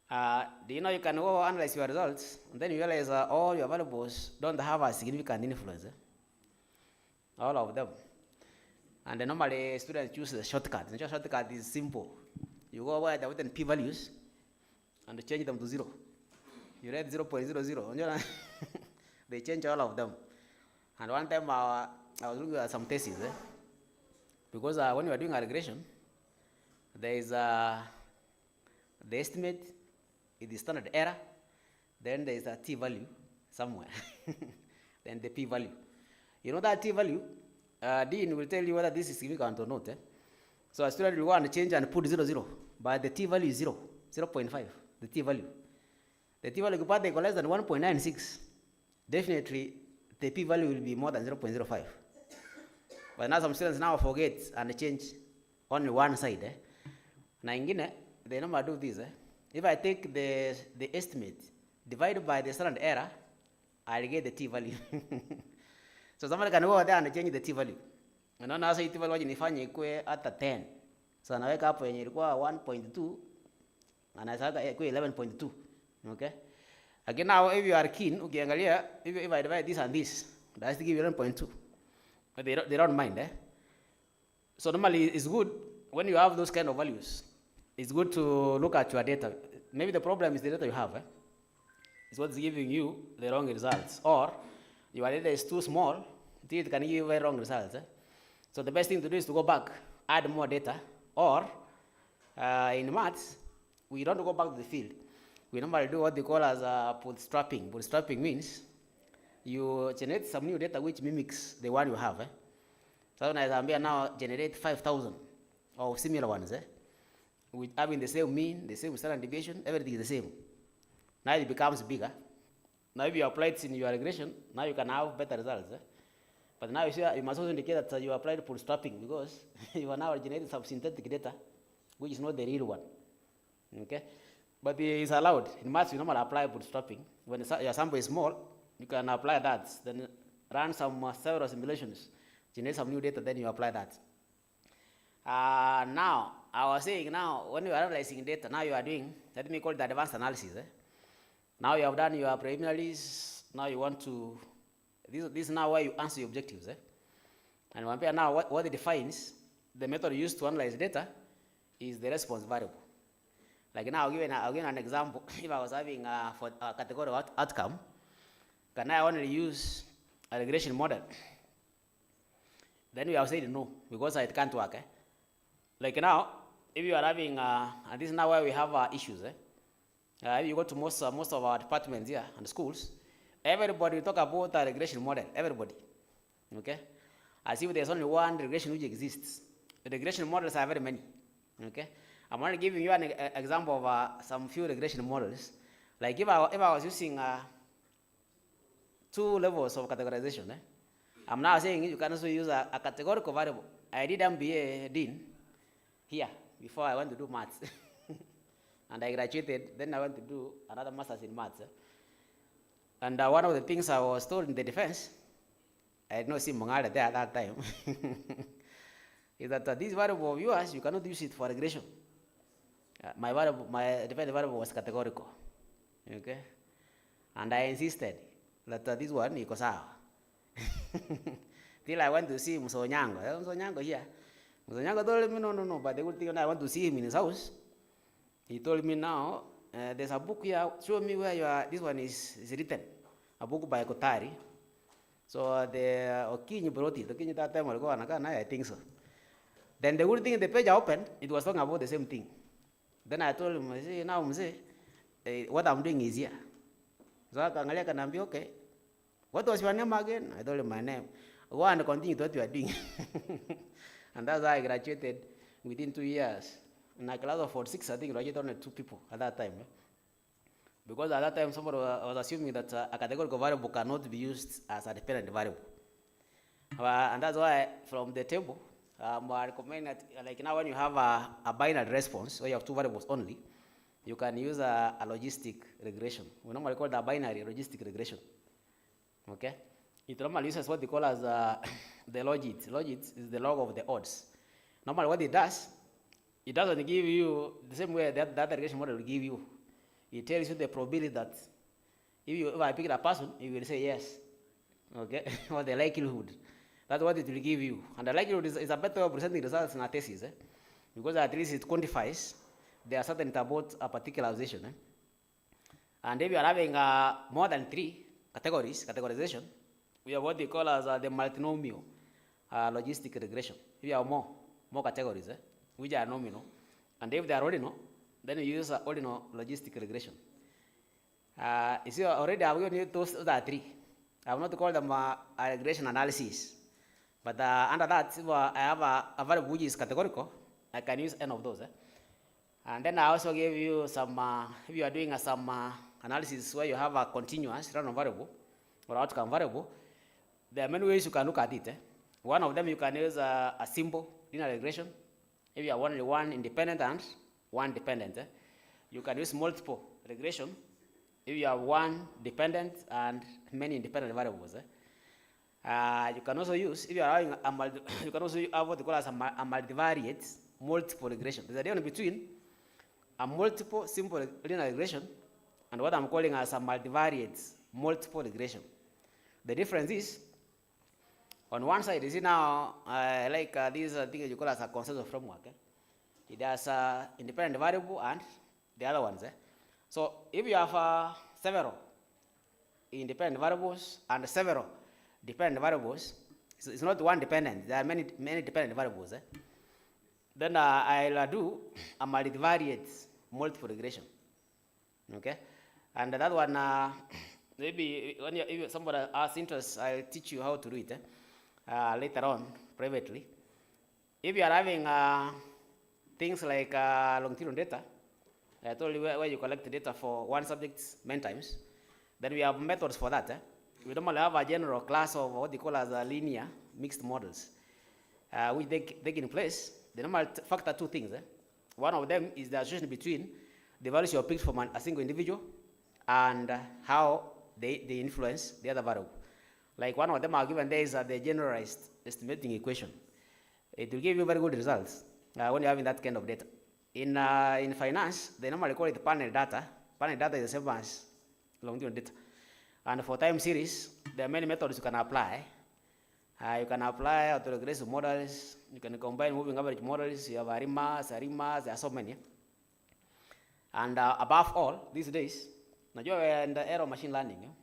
Do you know you can go analyze your results, and then you realize all your variables don't have a significant influence. All of them. And then normally students choose the shortcut. The shortcut is simple. You go over the p-values and change them to 0. You read 0.00. They change all of them. And one time I was looking at some theses, because when you are doing a regression, there is the estimate, is the standard error, then there is a t-value somewhere, then the p-value. You know that t-value, Dean will tell you whether this is significant or not. So a student will want to change and put 0, but the t-value is 0.5, the t-value. The t-value, if you put less than 1.96, definitely the p-value will be more than 0.05. But now some students now forget and change only one side. Now ingine, they normally do this. If I take the estimate divided by the standard error, I'll get the t-value. So somebody can go there and change the t-value. And now say t-value nifanye ikue hata 10. So naweka hapo yenye ilikuwa 1.2 and I ikue 11.2. Okay? Again, now if you are keen, ukiangalia, if I divide this and this, that's to give you 11.2. But they don't mind. So normally it's good when you have those kind of values. It's good to look at your data. Maybe the problem is the data you have. It's what's giving you the wrong results. Or your data is too small, it can give you very wrong results. So the best thing to do is to go back, add more data. Or in maths, we don't go back to the field. We normally do what they call as bootstrapping. Bootstrapping means you generate some new data which mimics the one you have. So now generate 5,000 or similar ones. With having the same mean, the same standard deviation, everything is the same. Now it becomes bigger. Now if you apply it in your regression, now you can have better results. But now you must also indicate that you applied bootstrapping, because you are now generating some synthetic data which is not the real one. Okay? But it's allowed. In maths, you normally apply bootstrapping. When your sample is small, you can apply that. Then run some several simulations, generate some new data, then you apply that. Now, I was saying now, when you are analyzing data, now you are doing, let me call it the advanced analysis. Now you have done your preliminaries, now you want to, this is now where you answer your objectives. And now what it defines, the method used to analyze data is the response variable. Like now, I'll give an example. If I was having for a category of outcome, can I only use a regression model? Then we have said no, because it can't work. Like now, if you are having, and this is now where we have issues. If you go to most of our departments here and schools, everybody will talk about a regression model. Everybody, okay? As if there's only one regression which exists. The regression models are very many, okay? I'm only giving you an example of some few regression models. Like if I was using 2 levels of categorization, I'm now saying you can also use a categorical variable. I did MBA Dean here before I went to do maths. And I graduated, then I went to do another master's in maths. And one of the things I was told in the defense, I had not seen Mongada there at that time, is that this variable of yours, you cannot use it for regression. My defense variable was categorical, okay? And I insisted that this one equals out. Till I went to see Musonyango. Musonyango here. Musonyango told me, no, but the good thing, I want to see him in his house. He told me now, there's a book here, show me where this one is written. A book by Kotari. So the Okinyi brought it. Okinyi that time will go and I think so. Then the good thing, the page I opened, it was talking about the same thing. Then I told him, I say, now what I'm doing is here. So I can be okay. What was your name again? I told him my name. Go and continue what you are doing. And that's how I graduated within 2 years. In a class of 46, I think graduated only 2 people at that time. Because at that time, somebody was assuming that a categorical variable cannot be used as a dependent variable. And that's why from the table, I recommend that, like now when you have a binary response, where you have 2 variables only, you can use a logistic regression. We normally call that binary logistic regression. Okay? It normally uses what they call as the logit. Logit is the log of the odds. Normally what it does, it doesn't give you the same way that the regression model will give you. It tells you the probability that if I pick a person, you will say yes. Okay? Or the likelihood. That's what it will give you. And the likelihood is a better way of presenting results in a thesis. Because at least it quantifies the uncertainty about a particular observation. And if you are having more than 3 categorization, we have what they call as the multinomial logistic regression. If you have more categories, which are nominal, and if they are ordinal, then you use ordinal logistic regression. You see, already I've given you those are 3. I will not call them regression analysis. But under that, if I have a variable which is categorical, I can use n of those. And then I also gave you some, if you are doing some analysis where you have a continuous random variable or outcome variable, there are many ways you can look at it. One of them, you can use a simple linear regression. If you have only one independent and one dependent, you can use multiple regression. If you have one dependent and many independent variables. You can also use, if you are having you can also have what they call as a multivariate multiple regression. There's a difference between a multiple simple linear regression and what I'm calling as a multivariate multiple regression. The difference is, on one side, you see now, these things you call as a consensus framework. There's independent variable and the other ones. So if you have several independent variables and several dependent variables, it's not one dependent, there are many dependent variables. Then I'll do a multivariate multiple regression. Okay? And that one, maybe when if somebody has interest, I'll teach you how to do it later on, privately. If you are having things like longitudinal data, I told you where you collect data for one subject many times, then we have methods for that. We normally have a general class of what they call as linear mixed models, which they take in place. They normally factor 2 things. One of them is the association between the values you picked from a single individual and how they influence the other variable. Like one of them are given there is the generalized estimating equation. It will give you very good results when you're having that kind of data. In finance, they normally call it panel data. Panel data is the same as longitudinal data. And for time series, there are many methods you can apply. You can apply autoregressive models. You can combine moving average models. You have arimas, there are so many. And above all, these days, now you are in the era of machine learning.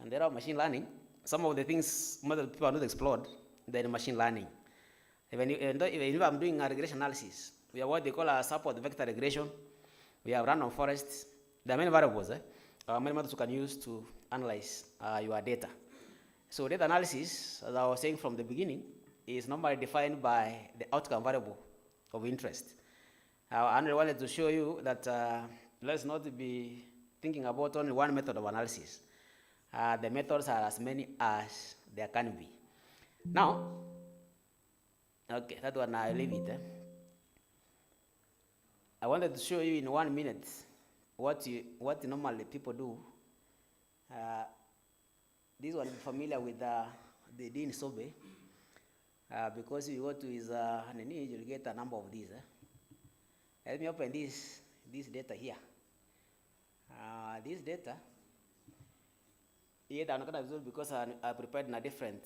And the era of machine learning, some of the things most people are not explored, they're in machine learning. Even if I'm doing a regression analysis, we have what they call a support vector regression. We have random forests. There are many variables, many methods you can use to analyze your data. So data analysis, as I was saying from the beginning, is normally defined by the outcome variable of interest. I only wanted to show you that let's not be thinking about only one method of analysis. The methods are as many as there can be. Now, okay, that one I'll leave it. I wanted to show you in 1 minute what normally people do. This one is familiar with the Dean Sobe, because if you go to his Nini, you'll get a number of these. Let me open this data here. This data, I'm not going to use because I prepared in a different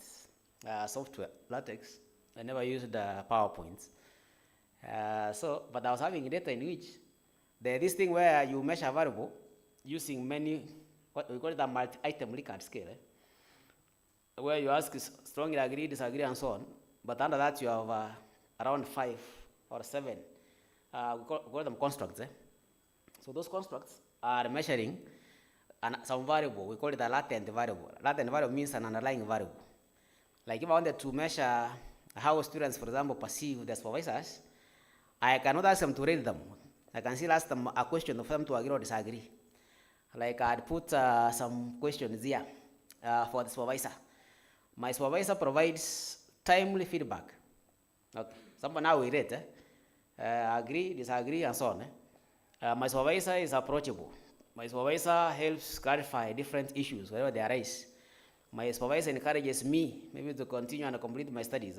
software, LaTeX. I never used PowerPoint. But I was having data in which there's this thing where you measure a variable using many, what we call it a multi-item Likert scale, where you ask strongly agree, disagree, and so on. But under that, you have around 5 or 7. We call them constructs. So those constructs are measuring some variable. We call it a latent variable. Latent variable means an underlying variable. Like if I wanted to measure how students, for example, perceive their supervisors, I cannot ask them to rate them. I can still ask them a question for them to agree or disagree. Like I'd put some questions here for the supervisor. My supervisor provides timely feedback. Okay. Someone now we rate, agree, disagree, and so on. My supervisor is approachable. My supervisor helps clarify different issues wherever they arise. My supervisor encourages me maybe to continue and complete my studies.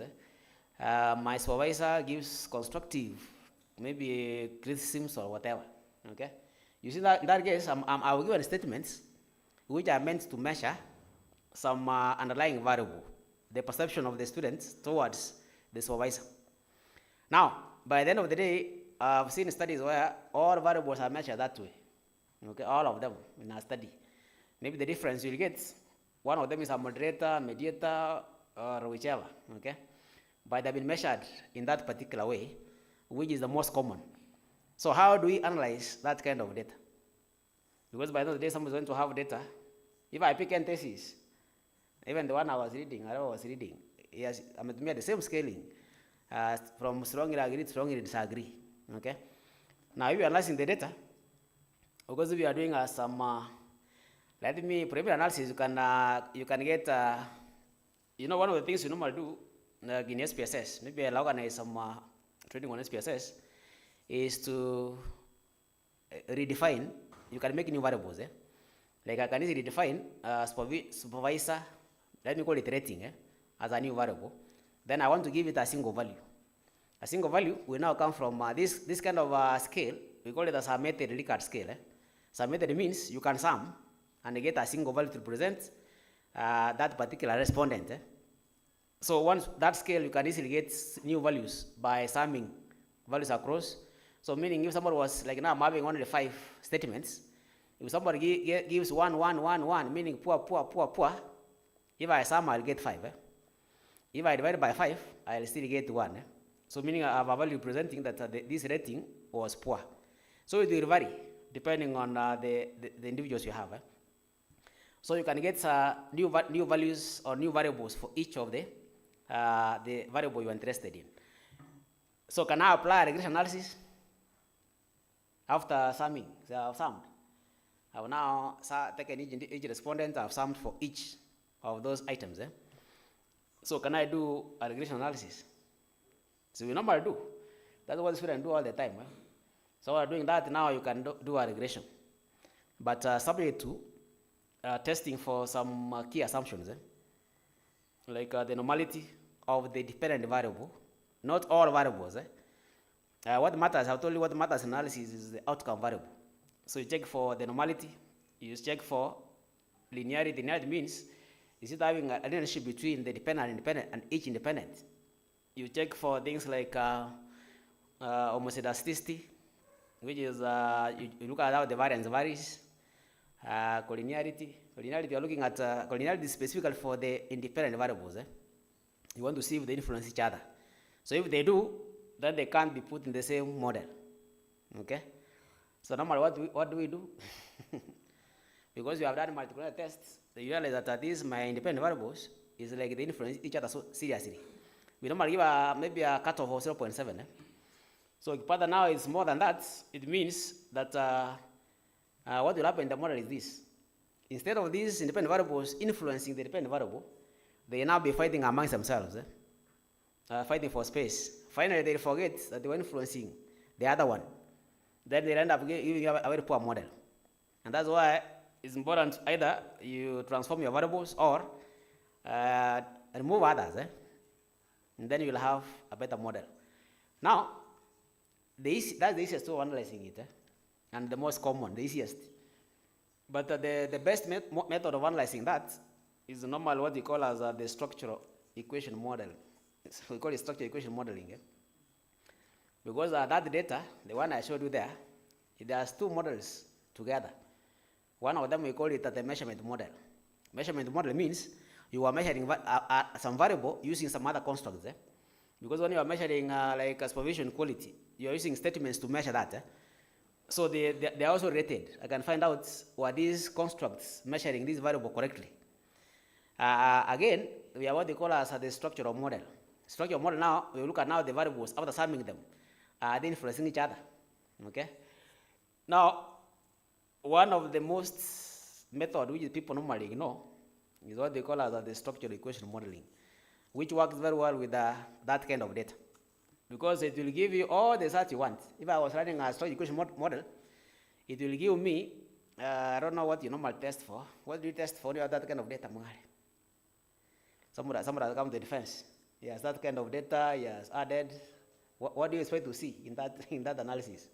My supervisor gives constructive, maybe criticisms or whatever. Okay. You see that in that case, I will give statements which are meant to measure some underlying variable, the perception of the students towards the supervisor. Now, by the end of the day, I've seen studies where all variables are measured that way. Okay, all of them in a study. Maybe the difference you'll get, one of them is a moderator, mediator, or whichever, okay? But they've been measured in that particular way, which is the most common. So how do we analyze that kind of data? Because by the end of the day, someone's going to have data. If I pick thesis, even the one I was reading, yes, I'm at the same scaling, from strongly agree to strongly disagree, okay? Now, if you're analyzing the data, because if you are doing some, let me, preliminary analysis, you can get, one of the things you normally do in SPSS, maybe I'll organize some training on SPSS, is to redefine. You can make new variables. Like I can easily define supervisor, let me call it rating, as a new variable. Then I want to give it a single value. A single value will now come from this kind of scale. We call it as a method Likert scale. So method means you can sum and get a single value to represent that particular respondent. So once that scale, you can easily get new values by summing values across. So meaning if somebody was, like now I'm having only 5 statements, if somebody gives 1, 1, 1, 1, meaning poor, poor, poor, poor, if I sum, I'll get 5. If I divide by 5, I'll still get 1. So meaning I have a value presenting that this rating was poor. So it will vary depending on the individuals you have. So you can get new values or new variables for each of the variable you're interested in. So can I apply regression analysis after summing? So I've summed. I've now taken each respondent, I've summed for each of those items. So can I do a regression analysis? So we normally do. That's what students do all the time. So while doing that, now you can do a regression. But subject to testing for some key assumptions, like the normality of the dependent variable, not all variables. What matters, I've told you what matters in analysis is the outcome variable. So you check for the normality, you check for linearity. Linearity means, is it having a relationship between the dependent and independent and each independent? You check for things like homoscedasticity, which is, you look at how the variance varies. Collinearity, you're looking at collinearity specifically for the independent variables. You want to see if they influence each other. So if they do, then they can't be put in the same model. Okay? So normally what do we do? Because you have done multiple tests, so you realize that these my independent variables is like they influence each other so seriously. We normally give maybe a cutoff of 0.7. So if further now is more than that, it means that what will happen in the model is this. Instead of these independent variables influencing the dependent variable, they now be fighting amongst themselves, fighting for space. Finally, they forget that they were influencing the other one. Then they end up giving a very poor model. And that's why it's important either you transform your variables or remove others, and then you'll have a better model. Now, that's the easiest way of analyzing it, and the most common, the easiest. But the best method of analyzing that is normally what we call as the structural equation model. So we call it structural equation modeling. Because that data, the one I showed you there, there's 2 models together. One of them we call it the measurement model. Measurement model means you are measuring some variable using some other constructs. Because when you are measuring like a supervision quality, you are using statements to measure that. So they are also rated. I can find out what these constructs measuring this variable correctly. Again, we have what they call as the structural model. Structural model now, we look at now the variables after summing them. They influencing each other. Okay? Now, one of the most method which people normally ignore is what they call as the structural equation modeling, which works very well with that kind of data. Because it will give you all the results you want. If I was running a structural equation model, it will give me, I don't know what you normally test for. What do you test for? You have that kind of data. Somebody has come to defense. Yes, that kind of data, yes, added. What do you expect to see in that analysis?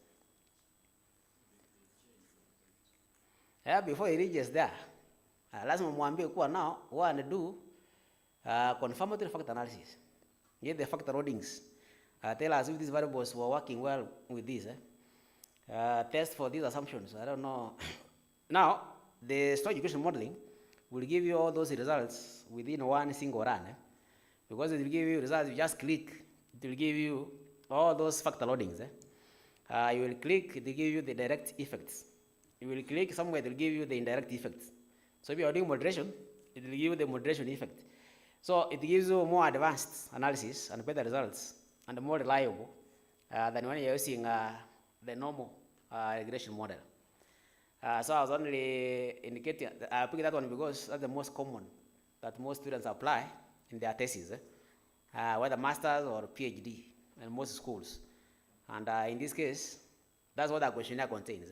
Yeah, before he reaches there, lazima mwambie kuwa now want to do confirmatory factor analysis. Get the factor loadings. Tell us if these variables were working well with this. test for these assumptions. I don't know. Now, the store education modeling will give you all those results within one single run. Because it will give you results, you just click, it will give you all those factor loadings. You will click, it will give you the direct effects. You will click somewhere, it will give you the indirect effects. So if you are doing moderation, it will give you the moderation effect. So it gives you more advanced analysis and better results and more reliable than when you're using the normal regression model. So I was only indicating, I picked that one because that's the most common that most students apply in their thesis, whether master's or PhD in most schools. And in this case, that's what the questionnaire contains.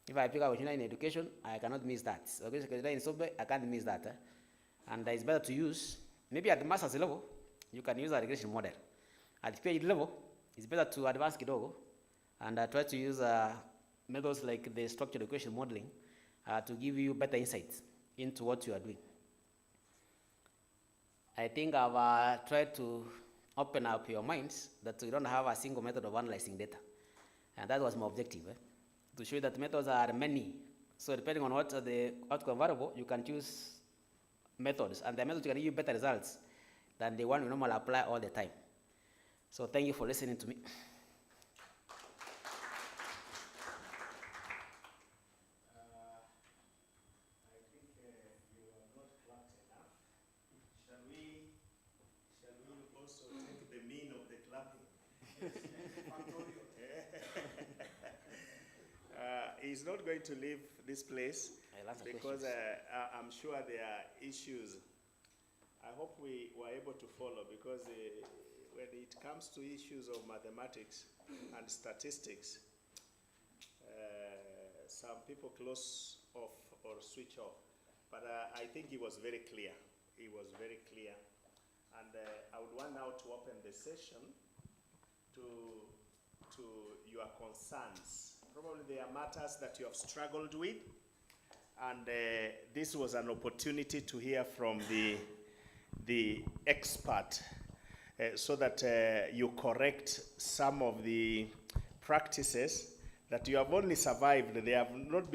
If I pick a questionnaire in education, I cannot miss that. Okay, questionnaire in software, I can't miss that. And it's better to use, maybe at the master's level, you can use a regression model. At the PhD level, it's better to advance kidogo and try to use methods like the structured equation modeling to give you better insights into what you are doing. I think I've tried to open up your minds that we don't have a single method of analyzing data. And that was my objective, to show that methods are many. So depending on what the outcome variable, you can choose methods. And the methods can give you better results than the one we normally apply all the time. So thank you for listening to me. He's not going to leave this place because I'm sure there are issues. I hope we were able to follow because when it comes to issues of mathematics and statistics, some people close off or switch off. But I think he was very clear. He was very clear. And I would want now to open the session to your concerns. Probably there are matters that you have struggled with, and this was an opportunity to hear from the expert so that you correct some of the practices that you have only survived. They have not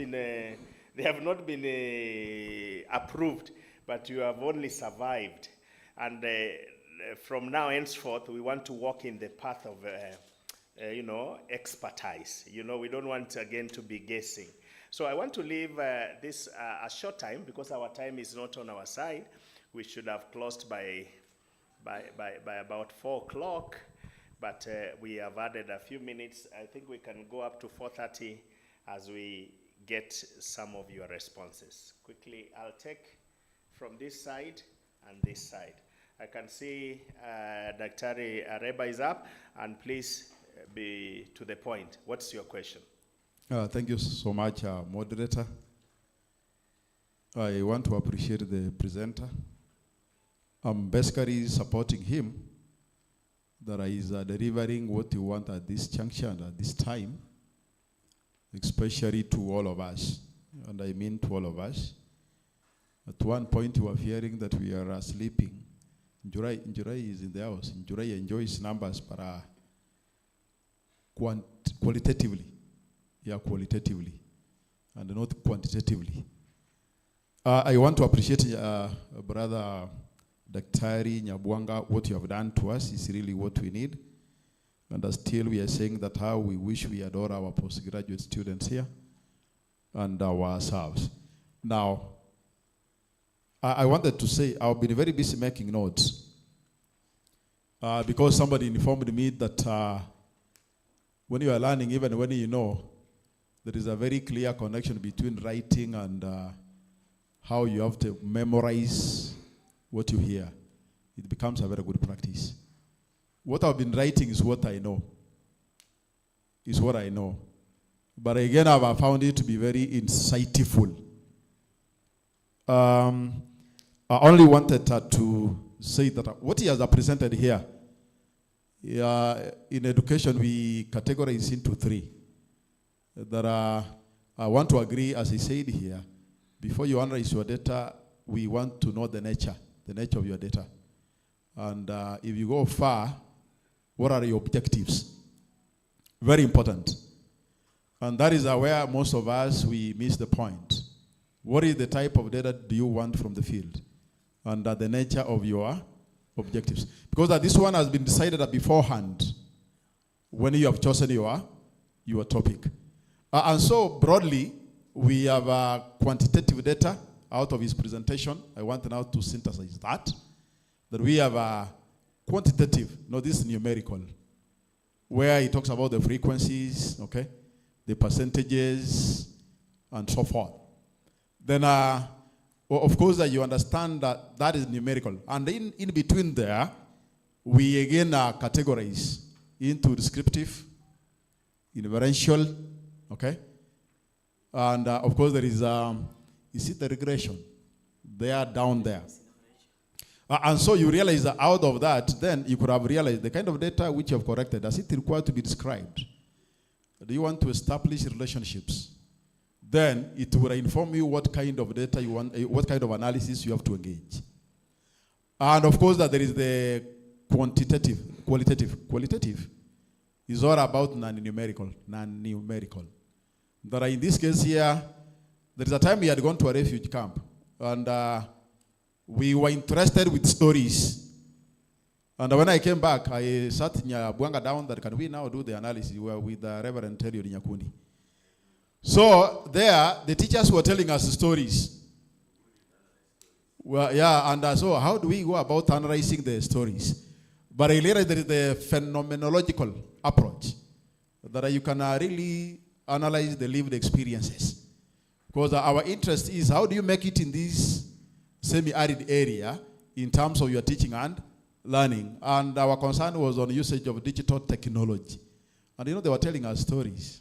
been approved, but you have only survived. And from now henceforth, we want to walk in the path of expertise. We don't want again to be guessing. So I want to leave this a short time because our time is not on our side. We should have closed by about 4 o'clock, but we have added a few minutes. I think we can go up to 4:30 as we get some of your responses. Quickly, I'll take from this side and this side. I can see Dr. Areba is up, and please be to the point. What's your question? Thank you so much, moderator. I want to appreciate the presenter. I'm basically supporting him that he's delivering what you want at this juncture and at this time, especially to all of us. And I mean to all of us. At one point you were fearing that we are sleeping. Njurai is in the house. Njurai enjoys numbers, but qualitatively. Yeah, qualitatively, and not quantitatively. I want to appreciate Brother Daktari Nyabwanga. What you have done to us is really what we need. And still we are saying that how we wish we adore our postgraduate students here and ourselves. Now, I wanted to say I've been very busy making notes because somebody informed me that when you are learning, even when you know, there is a very clear connection between writing and how you have to memorize what you hear. It becomes a very good practice. What I've been writing is what I know. Is what I know. But again, I've found it to be very insightful. I only wanted to say that what he has presented here, in education, we categorize into 3. That I want to agree, as I said here, before you analyze your data, we want to know the nature of your data. And if you go far, what are your objectives? Very important. And that is where most of us, we miss the point. What is the type of data do you want from the field? And the nature of your objectives. Because this one has been decided beforehand when you have chosen your topic. And so broadly, we have quantitative data out of his presentation. I want now to synthesize that. That we have quantitative, no, this is numerical, where he talks about the frequencies, okay, the percentages, and so forth. Then, well, of course, you understand that that is numerical. And in between there, we again categorize into descriptive, inferential, okay? And of course, there is, you see the regression. They are down there. And so you realize that out of that, then you could have realized the kind of data which you have corrected, does it require to be described? Do you want to establish relationships? Then it will inform you what kind of data you want, what kind of analysis you have to engage. And of course that there is the quantitative, qualitative. Qualitative is all about non-numerical. That in this case here, there is a time we had gone to a refuge camp, and we were interested with stories. And when I came back, I sat Nyabuanga down that can we now do the analysis. We were with Reverend Terry Nyakundi. So there, the teachers were telling us stories. Well, yeah, and so how do we go about analyzing the stories? But I realized there is the phenomenological approach that you can really analyze the lived experiences. Because our interest is how do you make it in this semi-arid area in terms of your teaching and learning. And our concern was on usage of digital technology. And you know, they were telling us stories.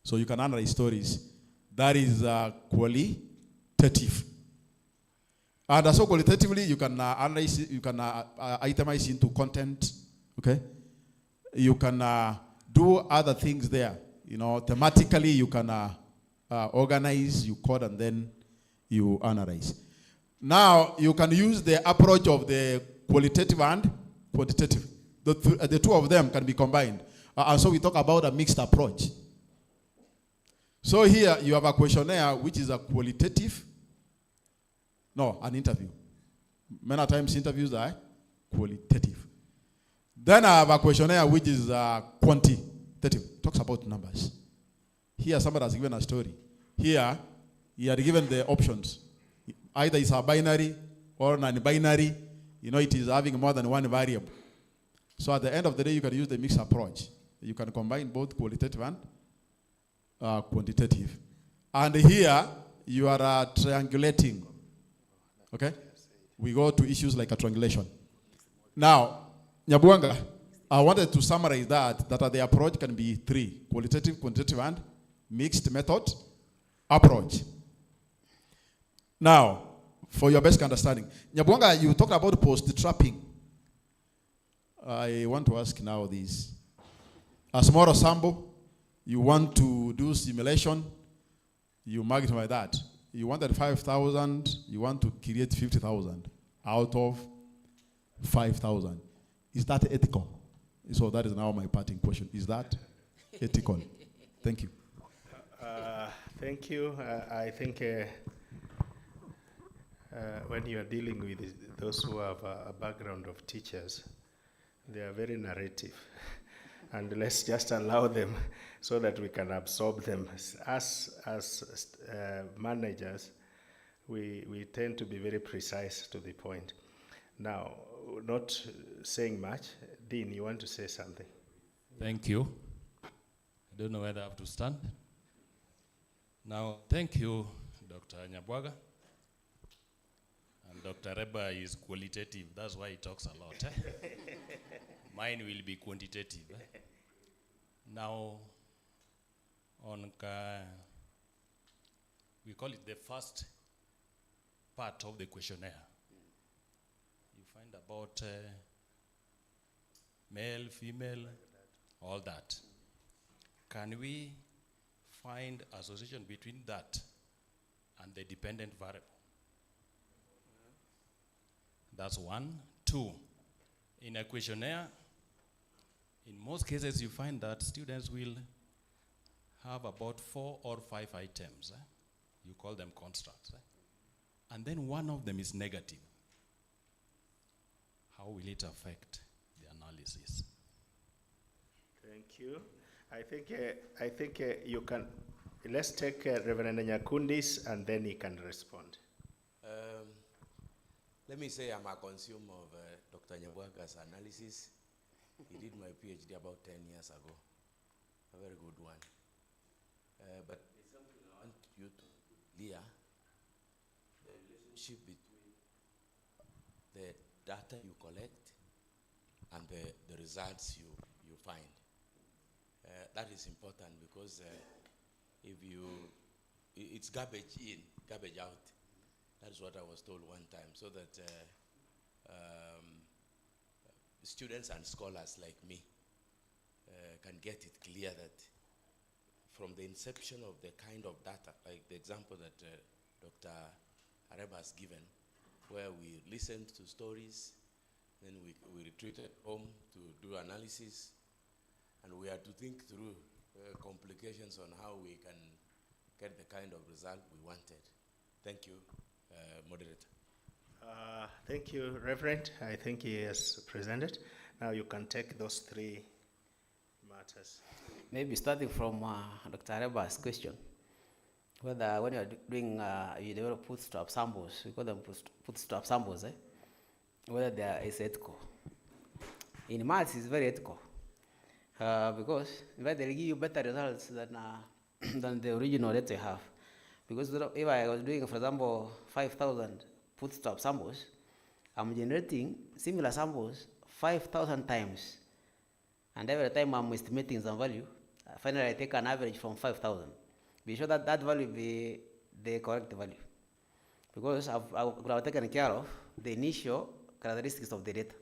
So you can analyze stories. That is qualitative. And so qualitatively, you can analyze, you can itemize into content, okay? You can do other things there. You know, thematically, you can organize, you code, and then you analyze. Now, you can use the approach of the qualitative and quantitative. The two of them can be combined. And so we talk about a mixed approach. So here, you have a questionnaire, which is a qualitative. No, an interview. Many times interviews are qualitative. Then I have a questionnaire, which is quantitative. Talks about numbers. Here, somebody has given a story. Here, he had given the options. Either it's a binary or non-binary. You know, it is having more than one variable. So at the end of the day, you can use the mixed approach. You can combine both qualitative and quantitative. And here, you are triangulating. Okay? We go to issues like a triangulation. Now, Nyabuanga, I wanted to summarize that the approach can be three: qualitative, quantitative, and mixed method approach. Now, for your best understanding, Nyabuanga, you talked about post-trapping. I want to ask now this. A small ensemble, you want to do simulation, you magnify that. You wanted 5,000, you want to create 50,000 out of 5,000. Is that ethical? So that is now my parting question. Is that ethical? Thank you. Thank you. I think when you are dealing with those who have a background of teachers, they are very narrative. And let's just allow them so that we can absorb them. As managers, we tend to be very precise to the point. Now, not saying much, Dean, you want to say something? Thank you. I don't know whether I have to stand. Now, thank you, Dr. Nyabuanga. And Dr. Reba is qualitative. That's why he talks a lot. Mine will be quantitative. Now, we call it the first part of the questionnaire. You find about male, female, all that. Can we find association between that and the dependent variable? That's one. Two, in a questionnaire, in most cases you find that students will have about 4 or 5 items. You call them constructs. And then one of them is negative. How will it affect the analysis? Thank you. I think you can, let's take Reverend Nyakundis and then he can respond. Let me say I'm a consumer of Dr. Nyabwaga's analysis. He did my PhD about 10 years ago. A very good one. But it's something I want you to clear the relationship between the data you collect and the results you find. That is important because it's garbage in, garbage out. That is what I was told one time, so that students and scholars like me can get it clear that from the inception of the kind of data, like the example that Dr. Areba has given, where we listened to stories, then we retreated home to do analysis, and we had to think through complications on how we can get the kind of result we wanted. Thank you, moderator. Thank you, Reverend. I think he has presented. Now you can take those 3 matters. Maybe starting from Dr. Areba's question, whether when you're doing, you develop bootstrap samples, we call them bootstrap samples, whether they is ethical. In maths, it's very ethical, because in fact, they'll give you better results than the original that you have. Because if I was doing, for example, 5,000 bootstrap samples, I'm generating similar samples 5,000 times. And every time I'm estimating some value, finally I take an average from 5,000. Be sure that that value be the correct value. Because I've taken care of the initial characteristics of the data.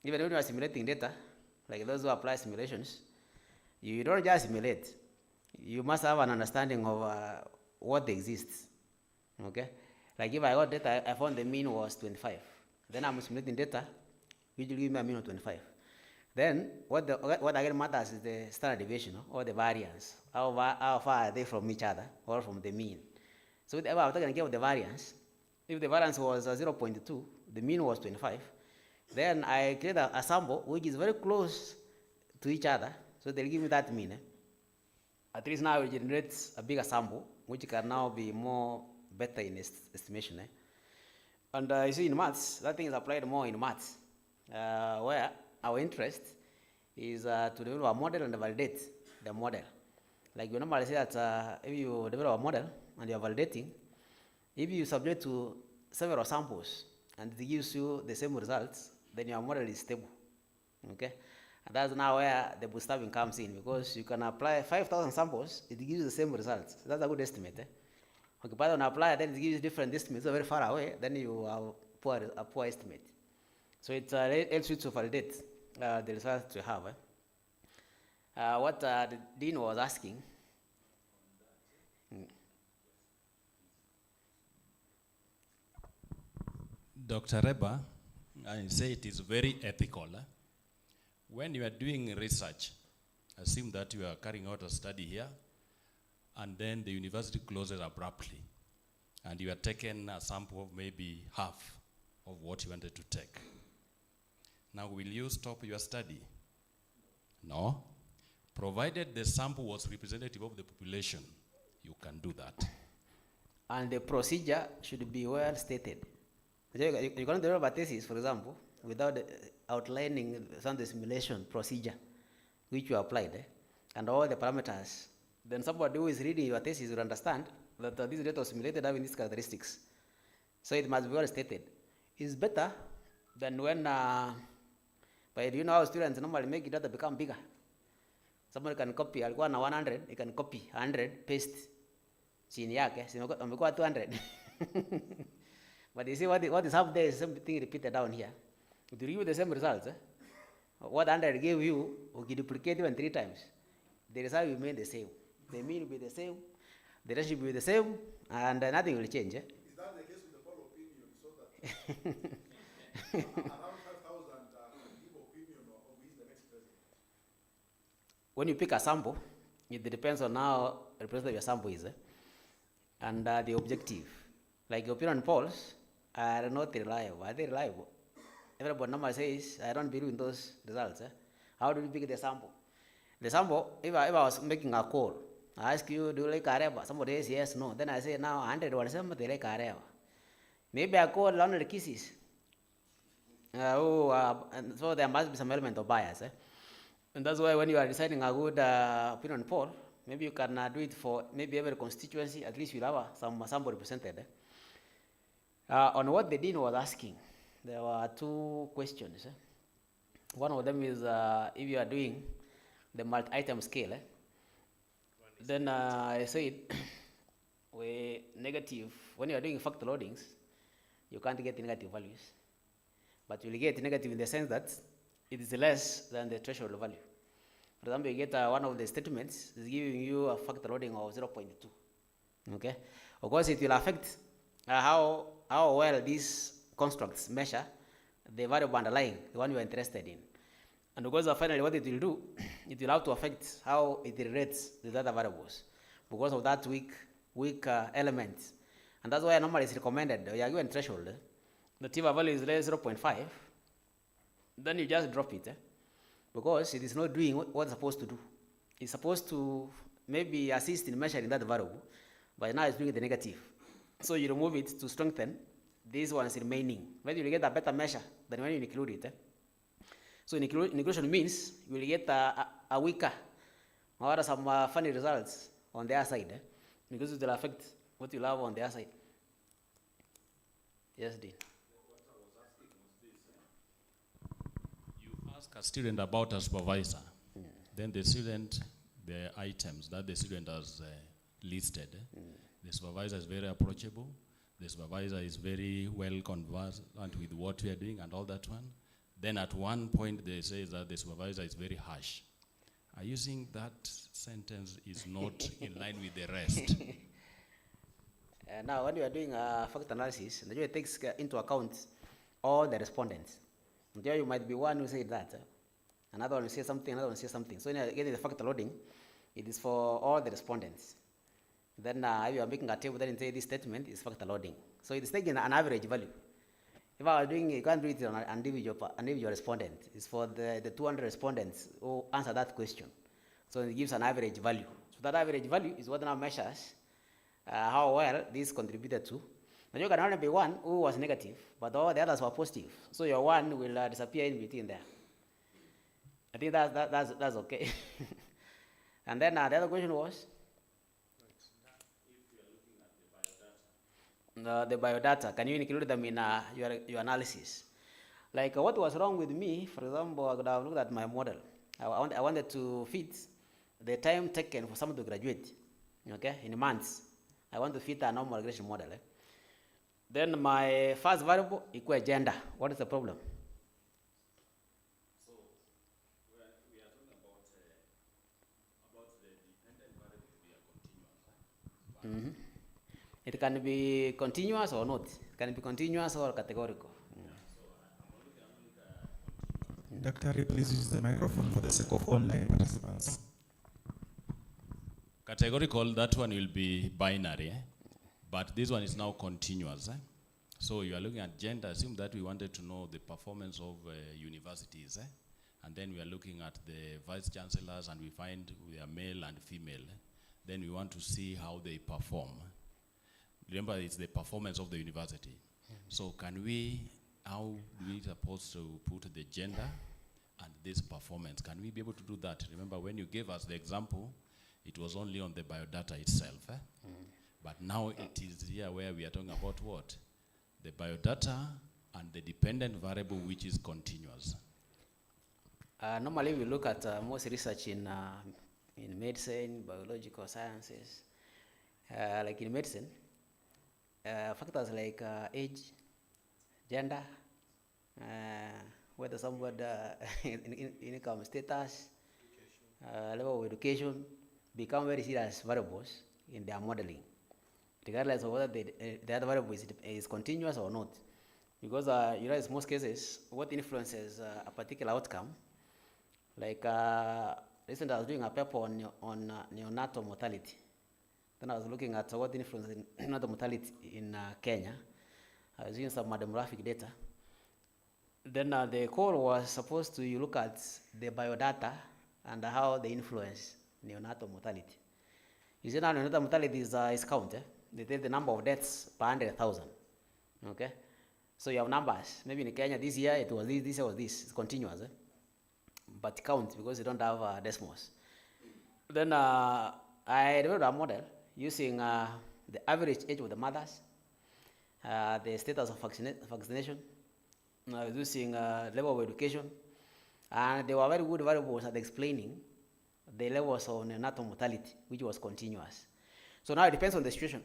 Even when you are simulating data, like those who apply simulations, you don't just simulate. You must have an understanding of what exists. Okay? Like if I got data, I found the mean was 25. Then I'm simulating data, which will give me a mean of 25. Then what again matters is the standard deviation or the variance. How far are they from each other or from the mean? So if I'm taking care of the variance, if the variance was 0.2, the mean was 25, then I create a sample which is very close to each other, so they'll give me that mean. At least now it generates a bigger sample, which can now be more better in estimation. And you see in maths, that thing is applied more in maths, where our interest is to develop a model and validate the model. Like we normally say that if you develop a model and you're validating, if you subject to several samples and it gives you the same results, then your model is stable. Okay? And that's now where the bootstrapping comes in, because you can apply 5,000 samples, it gives you the same results. So that's a good estimate. Okay, but when you apply, then it gives you different estimates, so very far away, then you have a poor estimate. So it helps you to validate the results you have. What the Dean was asking, Dr. Reba, I say it is very ethical. When you are doing research, assume that you are carrying out a study here, and then the university closes abruptly, and you are taking a sample of maybe half of what you wanted to take. Now, will you stop your study? No. Provided the sample was representative of the population, you can do that. And the procedure should be well stated. You cannot develop a thesis, for example, without outlining some of the simulation procedure which you applied, and all the parameters. Then somebody who is reading your thesis will understand that this data was simulated having these characteristics. So it must be well stated. It's better than when, but you know how students normally make data become bigger. Somebody can copy, alikuwa na 100, he can copy 100, paste chini yake, amekuwa 200. But you see what is up there is something repeated down here. To give you the same results, what 100 gave you, we duplicate even 3 times. The result will remain the same. The mean will be the same, the rest will be the same, and nothing will change. Is that the case with the poll opinion? So that around 5,000 give opinion of who is the next president? When you pick a sample, it depends on how representative your sample is, and the objective. Like opinion polls are not reliable. Are they reliable? Everybody normally says, I don't believe in those results. How do you pick the sample? The sample, if I was making a call, I ask you, do you like Areva? Somebody says yes, no. Then I say, now 100 or somebody like Areva. Maybe I call only the Kisii. And so there must be some element of bias. And that's why when you are deciding a good opinion poll, maybe you can do it for maybe every constituency, at least you'll have some sample represented. On what the dean was asking, there were two questions. One of them is if you are doing the multi-item scale, then I said, negative, when you are doing factor loadings, you can't get negative values. But you will get negative in the sense that it is less than the threshold value. For example, you get one of the statements is giving you a factor loading of 0.2. Okay? Of course, it will affect how well these constructs measure the variable underlying, the one you are interested in. And because finally what it will do, it will have to affect how it relates to the other variables because of that weak element. And that's why normally it's recommended, you are given threshold, the T value is less 0.5, then you just drop it, because it is not doing what it's supposed to do. It's supposed to maybe assist in measuring that variable, but now it's doing the negative. So you remove it to strengthen this one is remaining. When you get a better measure than when you include it. So inclusion means you will get a weaker or some funny results on their side, because it will affect what you have on their side. Yes, Dean. You ask a student about a supervisor, then the student, the items that the student has listed, the supervisor is very approachable, the supervisor is very well conversant with what we are doing and all that one. Then at one point they say that the supervisor is very harsh. Are you saying that sentence is not in line with the rest? Now, when you are doing a factor analysis, it takes into account all the respondents. There you might be one who said that, another one will say something, another one will say something. So when you are getting the factor loading, it is for all the respondents. Then if you are making a table, then you say this statement is factor loading. So it is taking an average value. If I was doing it, you can't do it on an individual respondent. It's for the 200 respondents who answer that question. So it gives an average value. So that average value is what now measures how well this contributed to. Now you can only be one who was negative, but all the others were positive. So your one will disappear in between there. I think that's okay. And then the other question was? The biodata, can you include them in your analysis? Like what was wrong with me, for example, I could have looked at my model. I wanted to fit the time taken for someone to graduate, okay, in months. I want to fit a normal regression model. Then my first variable equal gender. What is the problem? So we are talking about the dependent variable to be a continuous. It can be continuous or not. It can be continuous or categorical. Dr. Please use the microphone for the sake of online participants. Categorical, that one will be binary, but this one is now continuous. So you are looking at gender, assume that we wanted to know the performance of universities, and then we are looking at the vice chancellors and we find we are male and female. Then we want to see how they perform. Remember, it's the performance of the university. So how do we supposed to put the gender and this performance? Can we be able to do that? Remember, when you gave us the example, it was only on the biodata itself. But now it is here where we are talking about what? The biodata and the dependent variable, which is continuous. Normally we look at most research in medicine, biological sciences, like in medicine, factors like age, gender, whether somebody income status, level of education become very serious variables in their modeling, regardless of whether the other variable is continuous or not. Because in most cases, what influences a particular outcome, like recently I was doing a paper on neonatal mortality. Then I was looking at what influences neonatal mortality in Kenya. I was using some demographic data. Then the call was supposed to look at the biodata and how they influence neonatal mortality. You see now neonatal mortality is counted. They take the number of deaths per 100,000. Okay? So you have numbers. Maybe in Kenya this year it was this year was this. It's continuous. But count because you don't have decimals. Then I developed a model using the average age of the mothers, the status of vaccination, using level of education, and they were very good variables at explaining the levels of neonatal mortality, which was continuous. So now it depends on the situation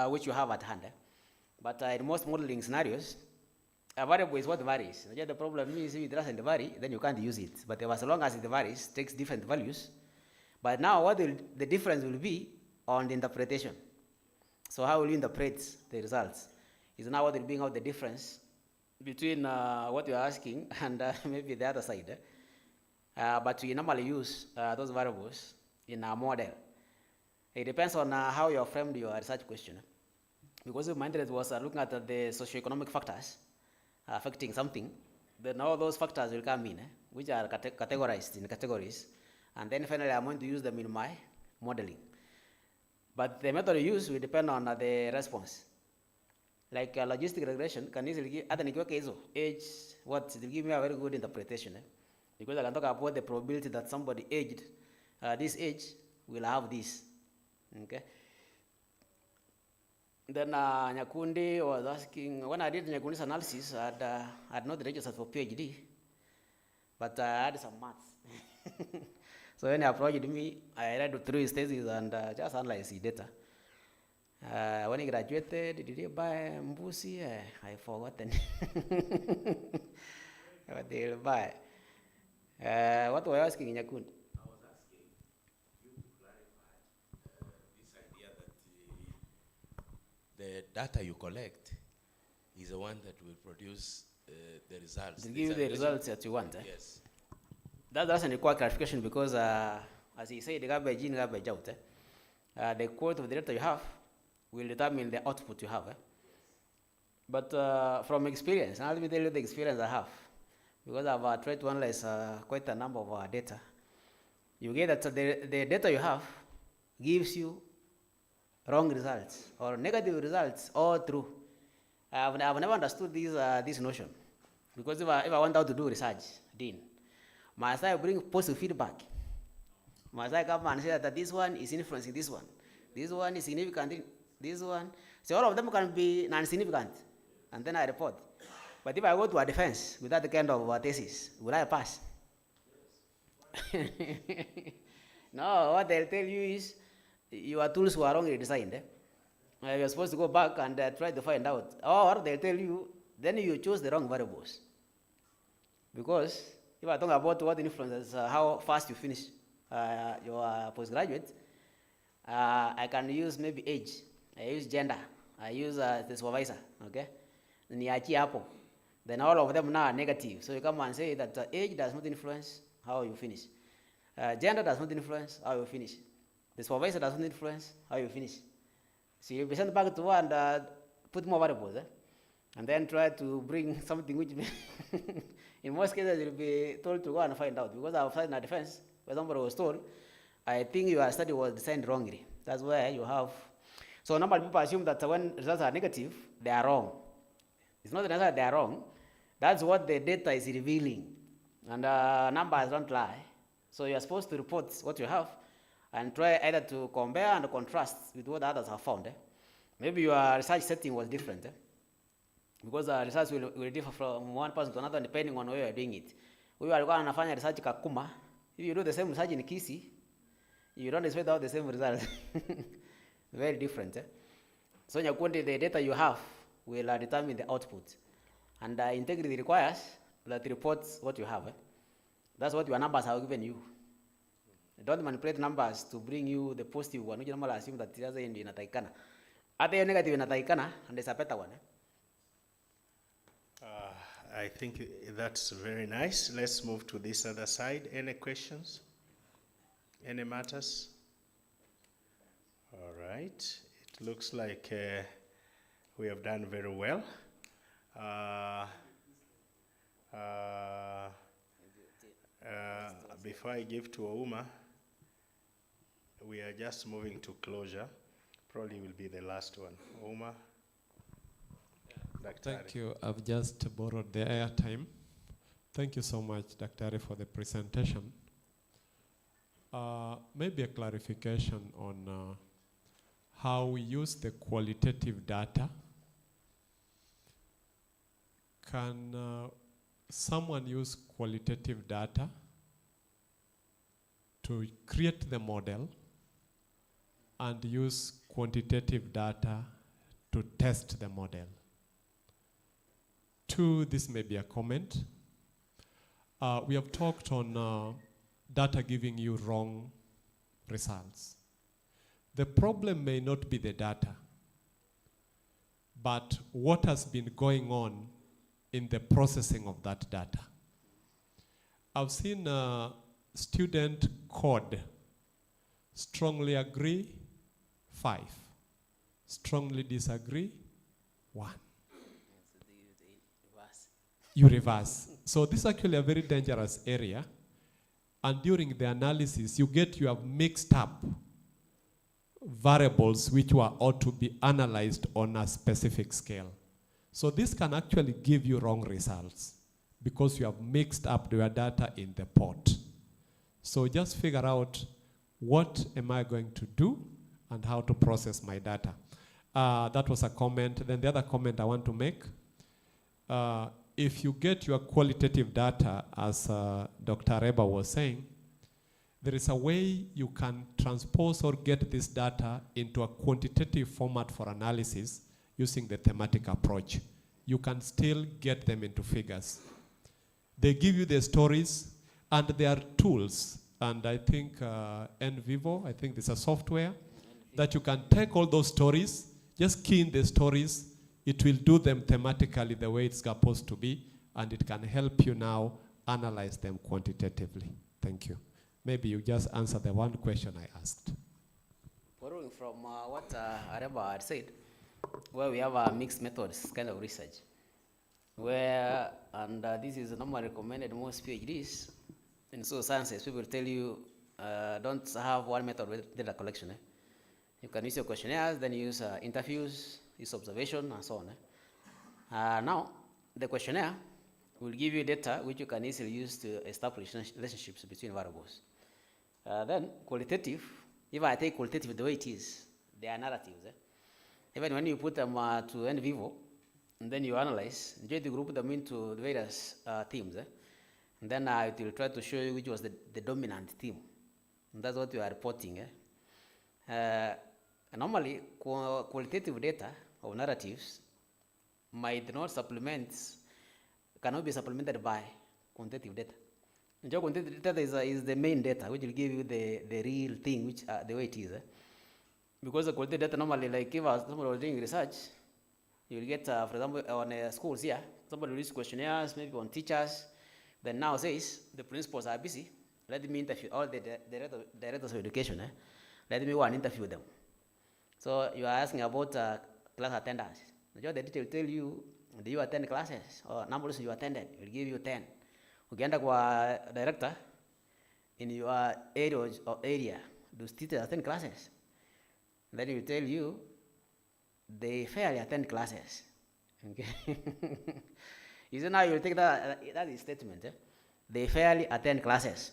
which you have at hand. But in most modeling scenarios, a variable is what varies. The problem is if it doesn't vary, then you can't use it. But as long as it varies, takes different values. But now what the difference will be on the interpretation. So how will you interpret the results? Is now what will bring out the difference between what you're asking and maybe the other side. But we normally use those variables in our model. It depends on how you framed your research question. Because my interest was looking at the socioeconomic factors affecting something, then all those factors will come in, which are categorized in categories. And then finally, I'm going to use them in my modeling. But the method you use will depend on the response. Like logistic regression can easily give, age, what, it will give me a very good interpretation. Because I can talk about the probability that somebody aged this age will have this. Okay. Then Nyakundi was asking, when I did Nyakundi's analysis, I'd not registered for PhD, but I had some maths. So when he approached me, I read through his thesis and just analyzed his data. When he graduated, did he buy Mbusi? I forgotten. What did he buy? What were you asking, Nyakundi? I was asking you to clarify this idea that the data you collect is the one that will produce the results. To give you the results that you want. Yes. That doesn't require clarification because, as he said, the garbage in, garbage out. The quality of the data you have will determine the output you have. But from experience, now let me tell you the experience I have. Because I've tried to analyze quite a number of data. You get that the data you have gives you wrong results or negative results or true. I've never understood this notion. Because if I want out to do research, must I bring positive feedback? Must I come and say that this one is influencing this one? This one is significant, this one. So all of them can be non-significant. And then I report. But if I go to a defense with that kind of thesis, will I pass? No, what they'll tell you is your tools were wrongly designed. You're supposed to go back and try to find out. Or they'll tell you, then you chose the wrong variables. Because if I talk about what influences how fast you finish your postgraduate, I can use maybe age, I use gender, I use the supervisor, okay? Then all of them now are negative. So you come and say that age does not influence how you finish. Gender does not influence how you finish. The supervisor does not influence how you finish. So you'll be sent back to one and put more variables, and then try to bring something which in most cases you'll be told to go and find out. Because I've in a defense, where somebody was told, I think your study was designed wrongly. That's where you have. So normally people assume that when results are negative, they are wrong. It's not that they are wrong. That's what the data is revealing. And numbers don't lie. So you're supposed to report what you have and try either to compare and contrast with what others have found. Maybe your research setting was different. Because research will differ from one person to another depending on where you're doing it. We are going to find research Kakuma. If you do the same research in Kisii, you don't expect out the same results. Very different. So the data you have will determine the output. And integrity requires that it reports what you have. That's what your numbers have given you. Don't manipulate numbers to bring you the positive one, which you normally assume that it doesn't end in a taikana. At the negative in a taikana, and there's a better one. I think that's very nice. Let's move to this other side. Any questions? Any matters? All right. It looks like we have done very well. Before I give to Ouma, we are just moving to closure. Probably will be the last one. Ouma. Thank you. I've just borrowed the airtime. Thank you so much, Dr. for the presentation. Maybe a clarification on how we use the qualitative data. Can someone use qualitative data to create the model and use quantitative data to test the model? Two, this may be a comment. We have talked on data giving you wrong results. The problem may not be the data, but what has been going on in the processing of that data. I've seen a student code, strongly agree, 5. Strongly disagree, 1. You reverse. So this is actually a very dangerous area. And during the analysis, you have mixed up variables which ought to be analyzed on a specific scale. So this can actually give you wrong results because you have mixed up your data in the pot. So just figure out what am I going to do and how to process my data. That was a comment. Then the other comment I want to make, if you get your qualitative data, as Dr. Reba was saying, there is a way you can transpose or get this data into a quantitative format for analysis using the thematic approach. You can still get them into figures. They give you the stories, and there are tools. And I think NVivo, I think there's a software that you can take all those stories, just key in the stories. It will do them thematically the way it's supposed to be, and it can help you now analyze them quantitatively. Thank you. Maybe you just answer the one question I asked. Borrowing from what Areba had said, where we have a mixed methods kind of research, where, and this is normally recommended most PhDs in social sciences, people tell you don't have one method with data collection. You can use your questionnaires, then use interviews, use observation, and so on. Now, the questionnaire will give you data which you can easily use to establish relationships between variables. Then, qualitative, if I take qualitative the way it is, they are narratives. Even when you put them to NVivo, and then you analyze, you group them into the various themes. And then it will try to show you which was the dominant theme. And that's what you are reporting. Normally, qualitative data or narratives might not cannot be supplemented by quantitative data. And quantitative data is the main data, which will give you the real thing, which the way it is. Because the qualitative data normally, like if somebody was doing research, you will get, for example, on schools here, somebody will use questionnaires, maybe on teachers, then now says, the principals are busy, let me interview all the directors of education, let me go and interview them. So you are asking about class attendance. The detail will tell you, do you attend classes, or numbers you attended, it will give you 10. Ukienda kwa director, in your area, do students attend classes? Then he will tell you, they fairly attend classes. Okay. You see, now you will take that is statement. They fairly attend classes.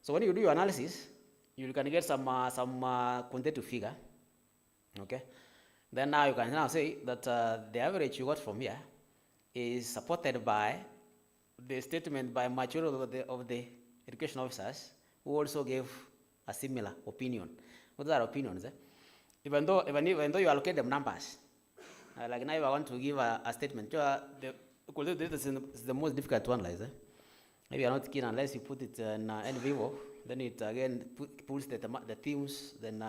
So when you do your analysis, you can get some quantitative figure. Okay. Then now you can now say that the average you got from here is supported by the statement by majority of the education officers who also gave a similar opinion. What are opinions? Even though you allocate them numbers, like now if I want to give a statement, the qualitative data is the most difficult to analyze. Maybe you're not keen unless you put it in NVivo, then it again pulls the themes, then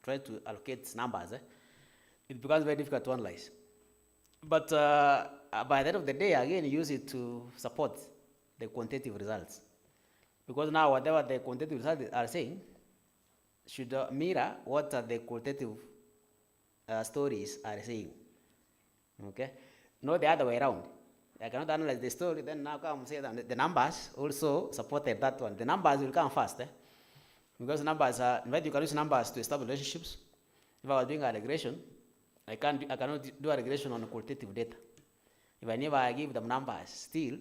try to allocate numbers. It becomes very difficult to analyze. But by the end of the day, again, you use it to support the quantitative results. Because now whatever the quantitative results are saying, should mirror what the qualitative stories are saying. Okay, not the other way around. I cannot analyze the story, then now come say that the numbers also supported that one. The numbers will come first, because numbers are, in fact, you can use numbers to establish relationships. If I was doing a regression, I cannot do a regression on qualitative data. If I never give them numbers, still,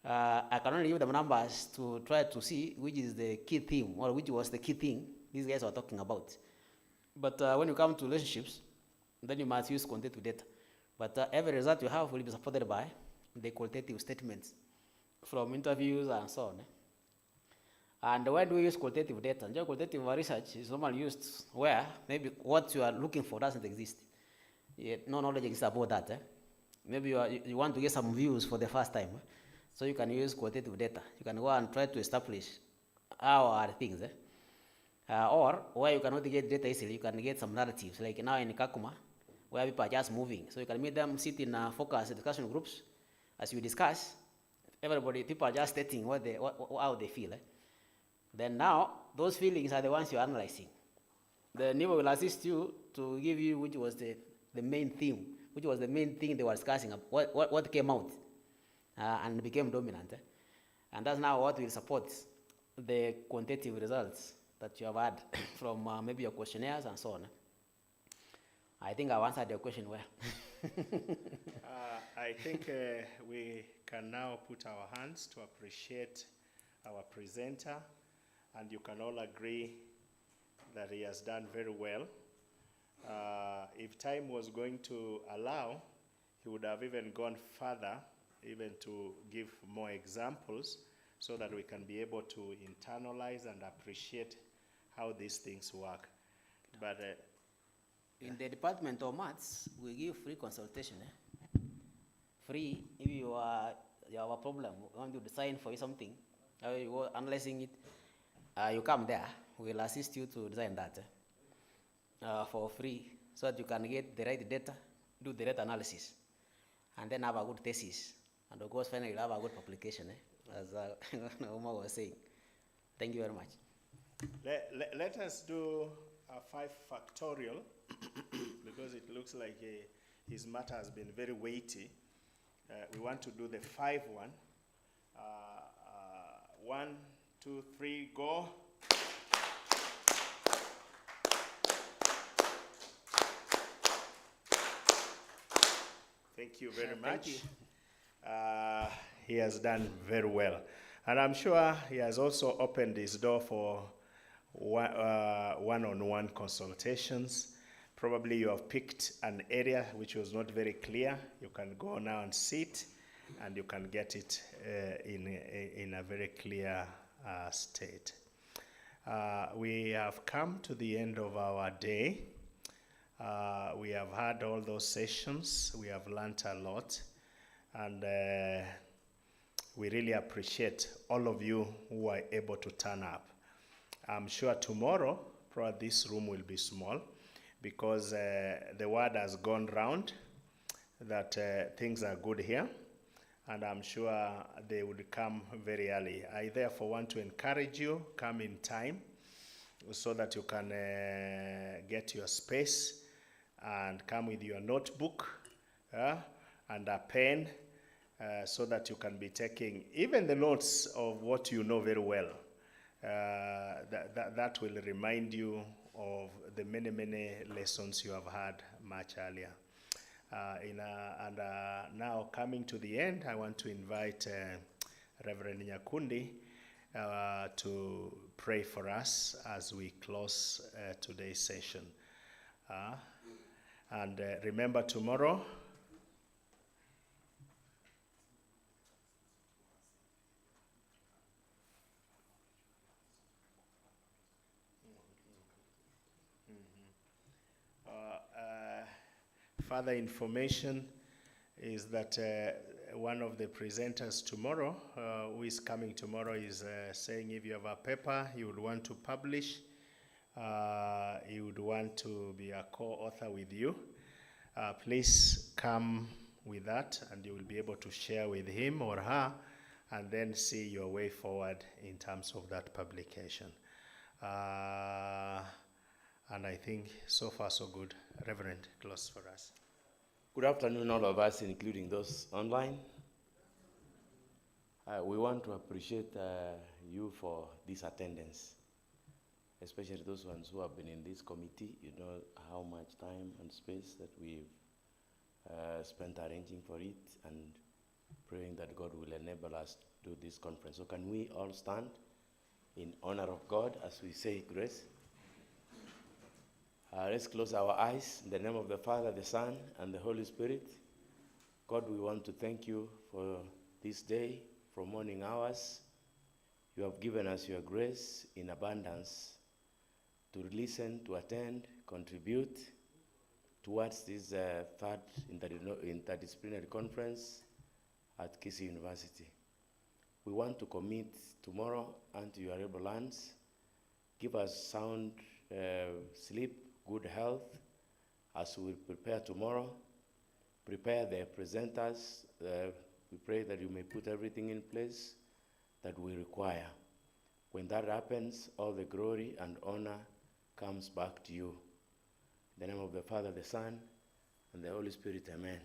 I can only give them numbers to try to see which is the key theme, or which was the key thing these guys were talking about. But when you come to relationships, then you must use quantitative data. But every result you have will be supported by the qualitative statements from interviews and so on. And when do we use qualitative data? Qualitative research is normally used where maybe what you are looking for doesn't exist. No knowledge exists about that. Maybe you want to get some views for the first time. So you can use qualitative data. You can go and try to establish how are things. Or where you cannot get data easily, you can get some narratives. Like now in Kakuma, where people are just moving. So you can make them sit in focus discussion groups. As you discuss, people are just stating how they feel. Then now, those feelings are the ones you're analyzing. The NIVO will assist you to give you which was the main theme, which was the main thing they were discussing, what came out and became dominant. And that's now what will support the quantitative results that you have had from maybe your questionnaires and so on. I think I've answered your question well. I think we can now put our hands to appreciate our presenter, and you can all agree that he has done very well. If time was going to allow, he would have even gone further, even to give more examples, so that we can be able to internalize and appreciate how these things work. But in the Department of Maths, we give free consultation. Free, if you have a problem, you want to design for you something, you are analyzing it, you come there, we'll assist you to design that for free, so that you can get the right data, do the right analysis, and then have a good thesis, and of course finally have a good publication, as Omar was saying. Thank you very much. Let us do a 5 factorial, because it looks like his matter has been very weighty. We want to do the 5 one. 1, 2, 3, go. Thank you very much. Thank you. He has done very well. And I'm sure he has also opened his door for one-on-one consultations. Probably you have picked an area which was not very clear. You can go now and sit, and you can get it in a very clear state. We have come to the end of our day. We have had all those sessions. We have learnt a lot. And we really appreciate all of you who are able to turn up. I'm sure tomorrow, probably this room will be small, because the word has gone round that things are good here, and I'm sure they would come very early. I therefore want to encourage you, come in time, so that you can get your space, and come with your notebook and a pen, so that you can be taking even the notes of what you know very well. That will remind you of the many, many lessons you have had much earlier. Now coming to the end, I want to invite Reverend Nyakundi to pray for us as we close today's session. And remember tomorrow, further information is that one of the presenters tomorrow, who is coming tomorrow, is saying if you have a paper you would want to publish, you would want to be a co-author with you, please come with that, and you will be able to share with him or her, and then see your way forward in terms of that publication. And I think so far so good. Reverend, close for us. Good afternoon, all of us, including those online. We want to appreciate you for this attendance, especially those ones who have been in this committee. You know how much time and space that we've spent arranging for it and praying that God will enable us to do this conference. So can we all stand in honor of God as we say grace? Let's close our eyes in the name of the Father, the Son, and the Holy Spirit. God, we want to thank you for this day, from morning hours. You have given us your grace in abundance to listen, to attend, contribute towards this third interdisciplinary conference at Kisii University. We want to commit tomorrow unto your able hands. Give us sound sleep, good health as we prepare tomorrow. Prepare the presenters. We pray that you may put everything in place that we require. When that happens, all the glory and honor comes back to you. In the name of the Father, the Son, and the Holy Spirit, amen.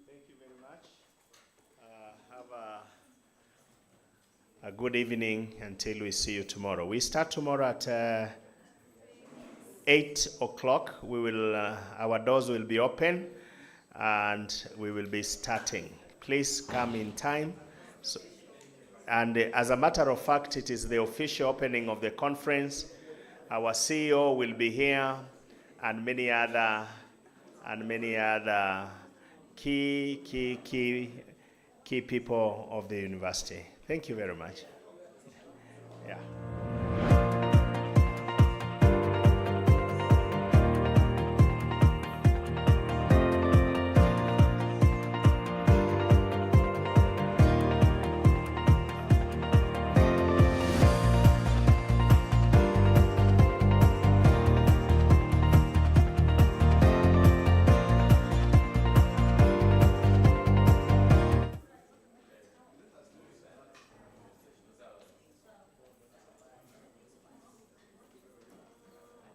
Thank you very much. Have a good evening until we see you tomorrow. We start tomorrow at 8 o'clock. We will, our doors will be open and we will be starting. Please come in time. So, and as a matter of fact, it is the official opening of the conference. Our CEO will be here and many other key people of the university. Thank you very much. Yeah.